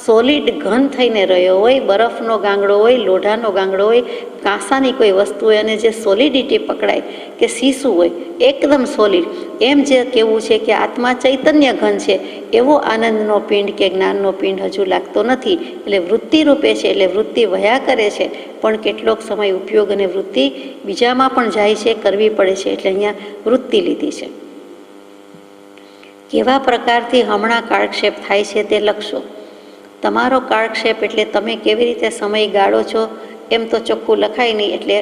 સોલિડ ઘન થઈને રહ્યો હોય, બરફનો ગાંગડો હોય, લોઢાનો ગાંગડો હોય, કાંસાની કોઈ વસ્તુ હોય અને જે સોલિડિટી પકડાય કે સીસું હોય એકદમ સોલિડ, એમ જે કહેવું છે કે આત્મા ચૈતન્ય ઘન છે, એવો આનંદનો પિંડ કે જ્ઞાનનો પિંડ હજુ લાગતો નથી. એટલે વૃત્તિ રૂપે છે, એટલે વૃત્તિ વહ્યા કરે છે, પણ કેટલોક સમય ઉપયોગ અને વૃત્તિ બીજામાં પણ જાય છે, કરવી પડે છે, એટલે અહીંયા વૃત્તિ લીધી છે. કેવા પ્રકારથી હમણાં કાળક્ષેપ થાય છે તે લખશો. તમારો કાળક્ષેપ એટલે તમે કેવી રીતે સમય ગાળો છો એમ તો ચોખ્ખું લખાય નહીં, એટલે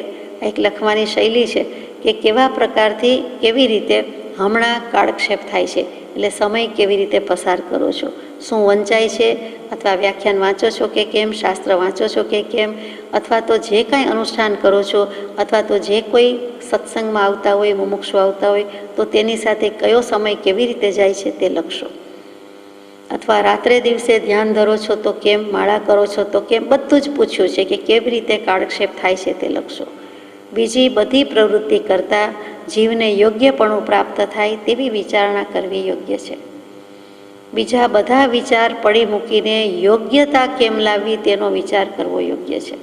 એક લખવાની શૈલી છે કે કેવા પ્રકારથી કેવી રીતે હમણાં કાળક્ષેપ થાય છે, એટલે સમય કેવી રીતે પસાર કરો છો, શું વંચાય છે, અથવા વ્યાખ્યાન વાંચો છો કે કેમ, શાસ્ત્ર વાંચો છો કે કેમ, અથવા તો જે કાંઈ અનુષ્ઠાન કરો છો, અથવા તો જે કોઈ સત્સંગમાં આવતા હોય, મુમુક્ષુ આવતા હોય તો તેની સાથે કયો સમય કેવી રીતે જાય છે તે લખશો. અથવા રાત્રે દિવસે ધ્યાન ધરો છો તો કેમ, માળા કરો છો તો કેમ, બધું જ પૂછ્યું છે કે કેવી રીતે કાળક્ષેપ થાય છે તે લખશો. બીજી બધી પ્રવૃત્તિ કરતાં જીવને યોગ્યપણું પ્રાપ્ત થાય તેવી વિચારણા કરવી યોગ્ય છે. બીજા બધા વિચાર પડી મૂકીને યોગ્યતા કેમ લાવવી તેનો વિચાર કરવો યોગ્ય છે.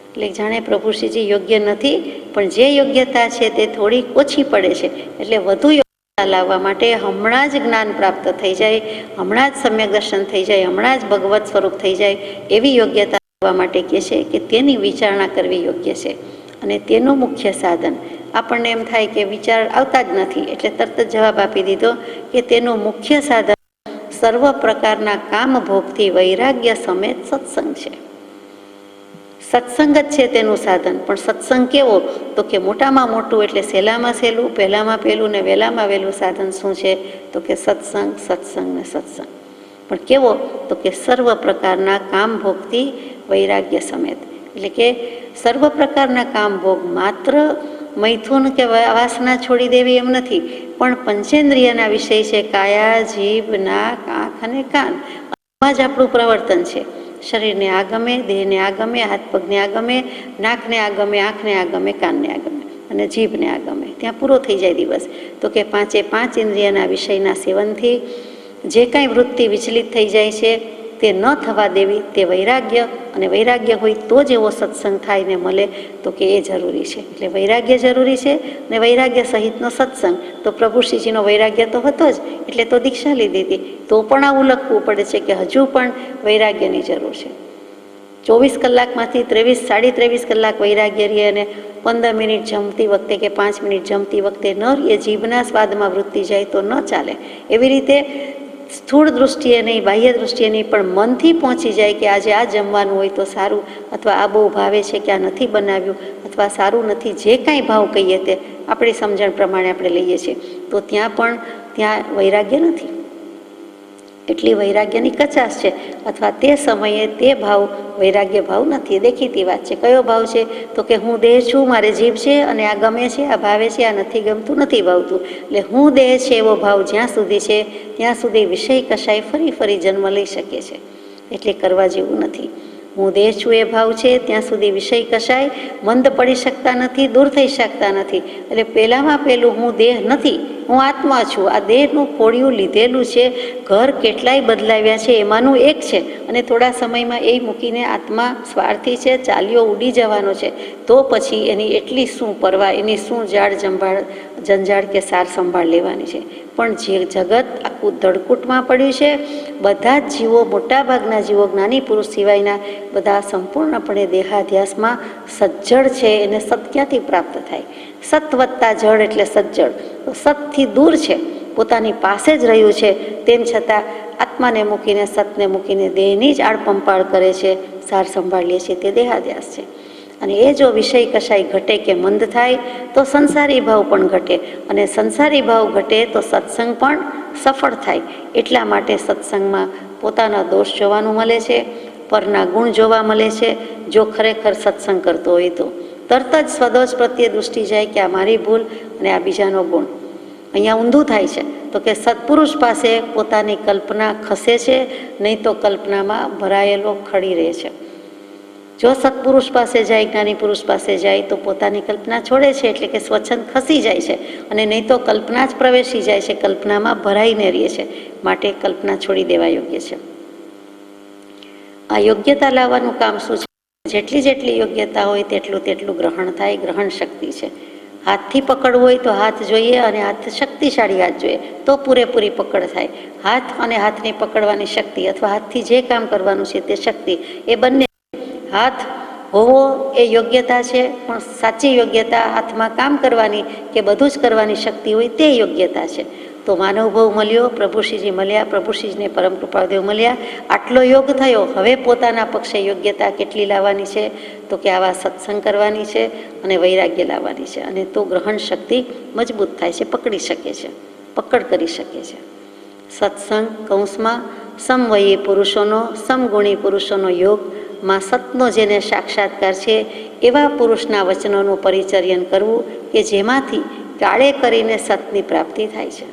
એટલે જાણે પ્રભુશ્રીજી યોગ્ય નથી, પણ જે યોગ્યતા છે તે થોડી ઓછી પડે છે, એટલે વધુ યોગ્યતા લાવવા માટે હમણાં જ જ્ઞાન પ્રાપ્ત થઈ જાય, હમણાં જ સમ્યક દર્શન થઈ જાય, હમણાં જ ભગવત સ્વરૂપ થઈ જાય એવી યોગ્યતા લાવવા માટે કહે છે કે તેની વિચારણા કરવી યોગ્ય છે. અને તેનું મુખ્ય સાધન, આપણને એમ થાય કે વિચાર આવતા જ નથી એટલે તરત જ જવાબ આપી દીધો કે તેનું મુખ્ય સાધન સર્વ પ્રકારના કામ ભોગથી વૈરાગ્ય સમેત સત્સંગ છે. સત્સંગ જ છે તેનું સાધન, પણ સત્સંગ કેવો તો કે મોટામાં મોટું એટલે સહેલામાં સહેલું, પહેલામાં પહેલું ને વહેલામાં વહેલું સાધન શું છે તો કે સત્સંગ, સત્સંગ ને સત્સંગ. પણ કેવો તો કે સર્વ પ્રકારના કામ ભોગથી વૈરાગ્ય સમેત, એટલે કે સર્વ પ્રકારના કામ ભોગ માત્ર મૈથુન કે વાસના છોડી દેવી એમ નથી, પણ પંચેન્દ્રિયના વિષય છે, કાયા, જીભ, નાક, આંખ અને કાન. એમાં જ આપણું પ્રવર્તન છે. શરીરને આ ગમે, દેહને આ ગમે, હાથ પગને આ ગમે, નાકને આ ગમે, આંખને આ ગમે, કાનને આ ગમે અને જીભને આ ગમે, ત્યાં પૂરો થઈ જાય દિવસ. તો કે 5 ઇન્દ્રિયના વિષયના સેવનથી જે કાંઈ વૃત્તિ વિચલિત થઈ જાય છે તે ન થવા દેવી, તે વૈરાગ્ય, અને વૈરાગ્ય હોય તો જ એવો સત્સંગ થાય ને મળે તો કે એ જરૂરી છે. એટલે વૈરાગ્ય જરૂરી છે ને વૈરાગ્ય સહિતનો સત્સંગ. તો પ્રભુશ્રીજીનો વૈરાગ્ય તો હતો જ, એટલે તો દીક્ષા લીધી હતી, તો પણ આવું લખવું પડે છે કે હજુ પણ વૈરાગ્યની જરૂર છે. 24 કલાકમાંથી 23-23.5 કલાક વૈરાગ્ય રહીએ અને 15 મિનિટ જમતી વખતે કે 5 મિનિટ જમતી વખતે ન રહીએ, જીભના સ્વાદમાં વૃત્તિ જાય તો ન ચાલે. એવી રીતે સ્થૂળ દૃષ્ટિએ નહીં, બાહ્ય દૃષ્ટિએ નહીં, પણ મનથી પહોંચી જાય કે આજે આ જમવાનું હોય તો સારું, અથવા આ બહુ ભાવે છે કે આ નથી બનાવ્યું, અથવા સારું નથી, જે કાંઈ ભાવ કહીએ તે આપણી સમજણ પ્રમાણે આપણે લઈએ છીએ, તો ત્યાં વૈરાગ્ય નથી. એટલી વૈરાગ્યની કચાશ છે, અથવા તે સમયે તે ભાવ વૈરાગ્ય ભાવ નથી. દેખીતી વાત છે. કયો ભાવ છે તો કે હું દેહ છું, મારે જીભ છે અને આ ગમે છે, આ ભાવે છે, આ નથી ગમતું, નથી ભાવતું. એટલે હું દેહ છે એવો ભાવ જ્યાં સુધી છે ત્યાં સુધી વિષય કશાય ફરી જન્મ લઈ શકે છે, એટલે કરવા જેવું નથી. હું દેહ છું એ ભાવ છે ત્યાં સુધી વિષય કશાય મંદ પડી શકતા નથી, દૂર થઈ શકતા નથી. એટલે પહેલામાં પહેલું હું દેહ નથી, હું આત્મા છું. આ દેહનું ખોડિયું લીધેલું છે, ઘર કેટલાય બદલાવ્યા છે એમાંનું એક છે, અને થોડા સમયમાં એ મૂકીને આત્મા સ્વાર્થી છે, ચાલ્યો ઉડી જવાનો છે. તો પછી એની એટલી શું પરવા, એની શું જંજાળ કે સાર સંભાળ લેવાની છે. પણ જે જગત આખું ધડકૂટમાં પડ્યું છે, બધા જ જીવો, મોટાભાગના જીવો, જ્ઞાની પુરુષ સિવાયના બધા સંપૂર્ણપણે દેહાધ્યાસમાં સજ્જડ છે. એને સત ક્યાંથી પ્રાપ્ત થાય? સત વત્તા જડ એટલે સજ્જડ. તો સતથી દૂર છે, પોતાની પાસે જ રહ્યું છે, તેમ છતાં આત્માને મૂકીને, સતને મૂકીને દેહની જ આડપંપાળ કરે છે, સાર સંભાળીએ છીએ, તે દેહાધ્યાસ છે. અને એ જો વિષય કશાય ઘટે કે મંદ થાય તો સંસારી ભાવ પણ ઘટે, અને સંસારી ભાવ ઘટે તો સત્સંગ પણ સફળ થાય. એટલા માટે સત્સંગમાં પોતાના દોષ જોવાનું મળે છે, પરના ગુણ જોવા મળે છે. જો ખરેખર સત્સંગ કરતો હોય તો તરત જ સ્વદોષ પ્રત્યે દૃષ્ટિ જાય કે આ મારી ભૂલ અને આ બીજાનો ગુણ. અહીંયા ઊંધું થાય છે તો કે સત્પુરુષ પાસે પોતાની કલ્પના ખસે છે, નહીં તો કલ્પનામાં ભરાયેલો ખડી રહે છે. જો સત્પુરુષ પાસે જાય, જ્ઞાની પુરુષ પાસે જાય તો પોતાની કલ્પના છોડે છે, એટલે કે સ્વચ્છંદ ખસી જાય છે, અને નહીં તો કલ્પના જ પ્રવેશી જાય છે, કલ્પનામાં ભરાઈને રહે છે. માટે કલ્પના છોડી દેવા યોગ્ય છે. આ યોગ્યતા લાવવાનું કામ શું છે? જેટલી જેટલી યોગ્યતા હોય તેટલું તેટલું ગ્રહણ થાય. ગ્રહણ શક્તિ છે. હાથથી પકડવું હોય તો હાથ જોઈએ, અને હાથ શક્તિશાળી હાથ જોઈએ તો પૂરેપૂરી પકડ થાય. હાથ અને હાથની પકડવાની શક્તિ અથવા હાથથી જે કામ કરવાનું છે તે શક્તિ, એ બંને. હાથ હોવો એ યોગ્યતા છે, પણ સાચી યોગ્યતા હાથમાં કામ કરવાની કે બધું જ કરવાની શક્તિ હોય તે યોગ્યતા છે. તો માનવભાવ મળ્યો, પ્રભુશ્રીજી મળ્યા, પ્રભુશ્રીજીને પરમ કૃપાદેવ મળ્યા, આટલો યોગ થયો. હવે પોતાના પક્ષે યોગ્યતા કેટલી લાવવાની છે? તો કે આવા સત્સંગ કરવાની છે અને વૈરાગ્ય લાવવાની છે, અને તો ગ્રહણ શક્તિ મજબૂત થાય છે, પકડી શકે છે, પકડ કરી શકે છે. સત્સંગ કૌંસમાં સમવયી પુરુષોનો, સમગુણી પુરુષોનો યોગ માં સતનો જેને સાક્ષાત્કાર છે એવા પુરુષના વચનોનું પરિચર્યન કરવું કે જેમાંથી કાળે કરીને સતની પ્રાપ્તિ થાય છે.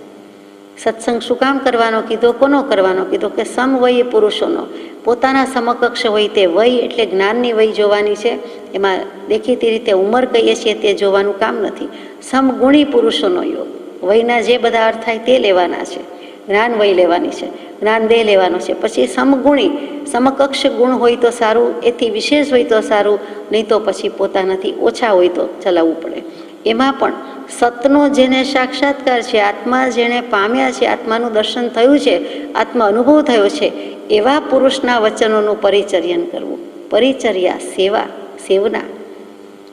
સત્સંગ શું કામ કરવાનો કીધો? કોનો કરવાનો કીધો? કે સમવયી પુરુષોનો, પોતાના સમકક્ષ હોય તે વય, એટલે જ્ઞાનની વય જોવાની છે. એમાં દેખીતી રીતે ઉંમર કહીએ છીએ તે જોવાનું કામ નથી. સમગુણી પુરુષોનો યોગ, વયના જે બધા અર્થ થાય તે લેવાના છે. જ્ઞાન વય લેવાની છે, જ્ઞાન દેહ લેવાનો છે. પછી સમગુણી, સમકક્ષ ગુણ હોય તો સારું, એથી વિશેષ હોય તો સારું, નહીં તો પછી પોતાનાથી ઓછા હોય તો ચલાવવું પડે. એમાં પણ સતનો જેને સાક્ષાત્કાર છે, આત્મા જેણે પામ્યા છે, આત્માનું દર્શન થયું છે, આત્મા અનુભવ થયો છે, એવા પુરુષના વચનોનું પરિચર્યન કરવું. પરિચર્યા, સેવા, સેવના.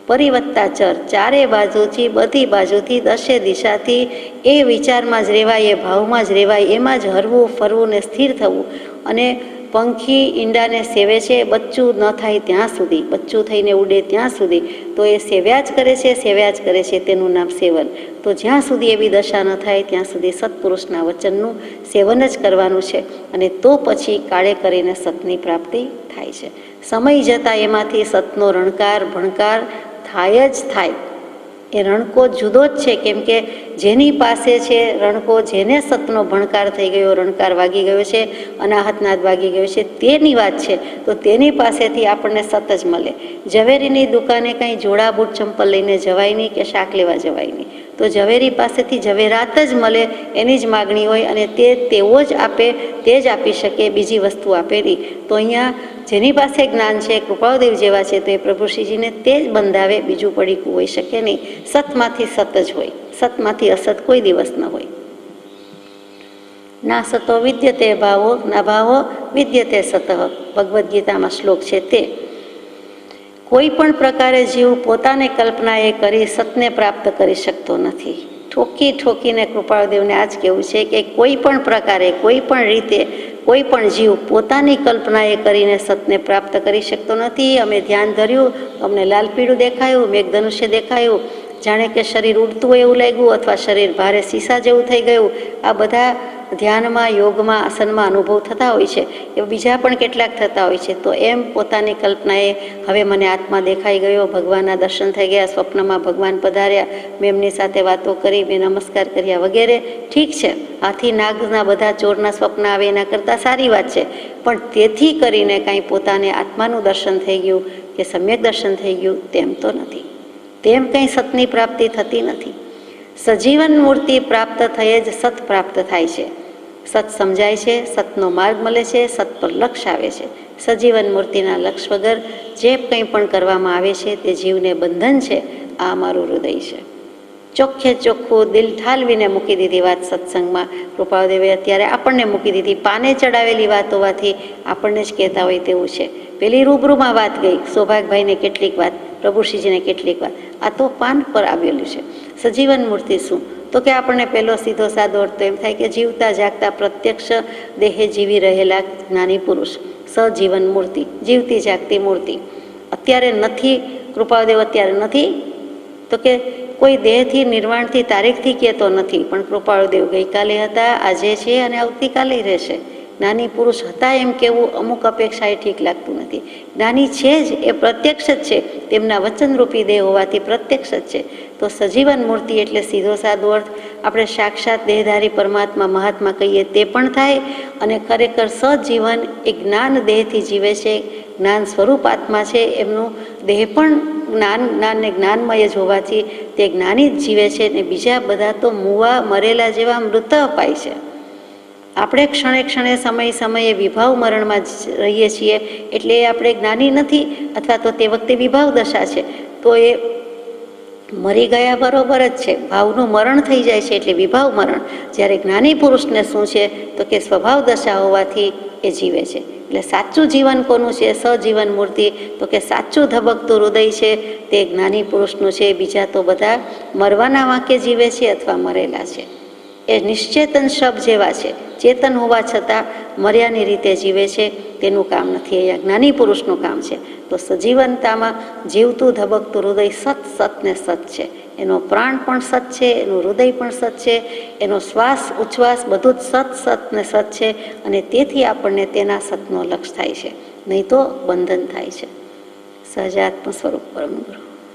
પરિવત્તાચર, ચારે બાજુથી, બધી બાજુથી, દશે દિશાથી એ વિચારમાં જ રહેવાય, એ ભાવમાં જ રહેવાય, એમાં જ હરવું ફરવું ને સ્થિર થવું. અને પંખી ઈંડાને સેવે છે બચ્ચું ન થાય ત્યાં સુધી, બચ્ચું થઈને ઉડે ત્યાં સુધી, તો એ સેવ્યા જ કરે છે, સેવ્યા જ કરે છે, તેનું નામ સેવન. તો જ્યાં સુધી એવી દશા ન થાય ત્યાં સુધી સત્પુરુષના વચનનું સેવન જ કરવાનું છે, અને તો પછી કાળે કરીને સતની પ્રાપ્તિ થાય છે. સમય જતાં એમાંથી સતનો રણકાર ભણકાર થાય જ થાય. એ રણકો જુદો જ છે, કેમ કે જેની પાસે છે રણકો, જેને સતનો ભણકાર થઈ ગયો, રણકાર વાગી ગયો છે, અનાહતનાદ વાગી ગયો છે, તેની વાત છે. તો તેની પાસેથી આપણને સત જ મળે. ઝવેરીની દુકાને કંઈ જોડા બૂટ ચંપલ લઈને જવાય નહીં, કે શાક લેવા જવાય નહીં. તો ઝવેરી પાસેથી ઝવેરાત જ મળે, એની જ માગણી હોય, અને તે તેવો જ આપે, તે જ આપી શકે, બીજી વસ્તુ આપે નહીં. તો અહીંયા જેની પાસે જ્ઞાન છે, કૃપાળદેવ જેવા છે, તો એ પ્રભુશ્રીજીને તે જ બંધાવે, બીજું પડીકું હોઈ શકે નહીં. સતમાંથી સત જ હોય, સતમાંથી અસત કોઈ દિવસ ન હોય. ના સતો વિદ્યતે ભાવો, ના ભાવો વિદ્યતે સતઃ, ભગવદ્ ગીતામાં શ્લોક છે તે. કોઈ પણ પ્રકારે જીવ પોતાને કલ્પનાએ કરી સતને પ્રાપ્ત કરી શકતો નથી. ઠોકી ઠોકીને કૃપાળદેવને આ જ કહેવું છે કે કોઈ પણ પ્રકારે, કોઈ પણ રીતે, કોઈ પણ જીવ પોતાની કલ્પનાએ કરીને સતને પ્રાપ્ત કરી શકતો નથી. અમે ધ્યાન ધર્યું, અમને લાલ પીળું દેખાયું, મેઘધનુષ્ય દેખાયું, જાણે કે શરીર ઉડતું હોય એવું લાગ્યું, અથવા શરીર ભારે સીસા જેવું થઈ ગયું. આ બધા ધ્યાનમાં, યોગમાં, આસનમાં અનુભવ થતા હોય છે. એ બીજા પણ કેટલાક થતા હોય છે. તો એમ પોતાની કલ્પનાએ હવે મને આત્મા દેખાઈ ગયો, ભગવાનના દર્શન થઈ ગયા, સ્વપ્નમાં ભગવાન પધાર્યા, મેં એમની સાથે વાતો કરી, મેં નમસ્કાર કર્યા વગેરે, ઠીક છે. હાથી નાગના બધા ચોરના સ્વપ્ન આવે એના કરતાં સારી વાત છે. પણ તેથી કરીને કાંઈ પોતાને આત્માનું દર્શન થઈ ગયું કે સમ્યક દર્શન થઈ ગયું તેમ તો નથી. તેમ કંઈ સતની પ્રાપ્તિ થતી નથી. સજીવન મૂર્તિ પ્રાપ્ત થયે જ સત પ્રાપ્ત થાય છે. સત સમજાય છે, સતનો માર્ગ મળે છે, સત પર લક્ષ આવે છે. સજીવન મૂર્તિના લક્ષ વગર જે કંઈ પણ કરવામાં આવે છે તે જીવને બંધન છે. આ અમારું હૃદય છે. ચોખ્ખે ચોખ્ખું દિલ ઠાલવીને મૂકી દીધી વાત સત્સંગમાં. કૃપાળદેવે અત્યારે આપણને મૂકી દીધી. પાને ચડાવેલી વાત હોવાથી આપણને જ કહેતા હોય તેવું છે. પેલી રૂબરૂમાં વાત ગઈ, સૌભાગભાઈને કેટલીક વાત, પ્રભુશ્રીજીને કેટલીક વાત. આ તો પાન પર આવેલું છે. સજીવન મૂર્તિ શું? તો કે આપણને પહેલો સીધો સાદો અર્થ તો એમ થાય કે જીવતા જાગતા પ્રત્યક્ષ દેહે જીવી રહેલા જ્ઞાની પુરુષ, સજીવન મૂર્તિ, જીવતી જાગતી મૂર્તિ. અત્યારે નથી કૃપાળુદેવ અત્યારે નથી? તો કે કોઈ દેહથી નિર્વાણથી તારીખથી કહેતો નથી, પણ કૃપાળુદેવ ગઈકાલે હતા, આજે છે અને આવતીકાલે રહેશે. જ્ઞાની પુરુષ હતા એમ કેવું અમુક અપેક્ષા એ ઠીક લાગતું નથી. જ્ઞાની છે જ, એ પ્રત્યક્ષ જ છે, તેમના વચનરૂપી દેહ હોવાથી પ્રત્યક્ષ જ છે. તો સજીવન મૂર્તિ એટલે સીધો સાદો અર્થ આપણે સાક્ષાત દેહધારી પરમાત્મા મહાત્મા કહીએ તે પણ થાય, અને ખરેખર સજીવન એ જ્ઞાન દેહથી જીવે છે, જ્ઞાન સ્વરૂપ આત્મા છે, એમનું દેહ પણ જ્ઞાનને જ્ઞાનમય જ હોવાથી તે જ્ઞાની જ જીવે છે, ને બીજા બધા તો મુવા મરેલા જેવા મૃત અપાય છે. આપણે ક્ષણે ક્ષણે સમયે વિભાવ મરણમાં જ રહીએ છીએ, એટલે એ આપણે જ્ઞાની નથી, અથવા તો તે વખતે વિભાવ દશા છે, તો એ મરી ગયા બરોબર જ છે. ભાવનું મરણ થઈ જાય છે એટલે વિભાવ મરણ. જ્યારે જ્ઞાની પુરુષને શું છે તો કે સ્વભાવ દશા હોવાથી એ જીવે છે. એટલે સાચું જીવન કોનું છે? સજીવન મૂર્તિ. તો કે સાચું ધબકતું હૃદય છે તે જ્ઞાની પુરુષનું છે. બીજા તો બધા મરવાના વાંકે જીવે છે અથવા મરેલા છે. એ નિશ્ચેતન શબ જેવા છે, ચેતન હોવા છતાં મર્યાની રીતે જીવે છે, તેનું કામ નથી. અહીંયા જ્ઞાની પુરુષનું કામ છે. તો સજીવનતામાં જીવતું ધબકતું હૃદય સત ને સત છે. એનો પ્રાણ પણ સત છે, એનું હૃદય પણ સત છે, એનો શ્વાસ ઉચ્છ્વાસ બધું જ સત ને સત છે, અને તેથી આપણને તેના સતનો લક્ષ થાય છે, નહીં તો બંધન થાય છે. સહજાત્મ સ્વરૂપ પરમ ગુરુ.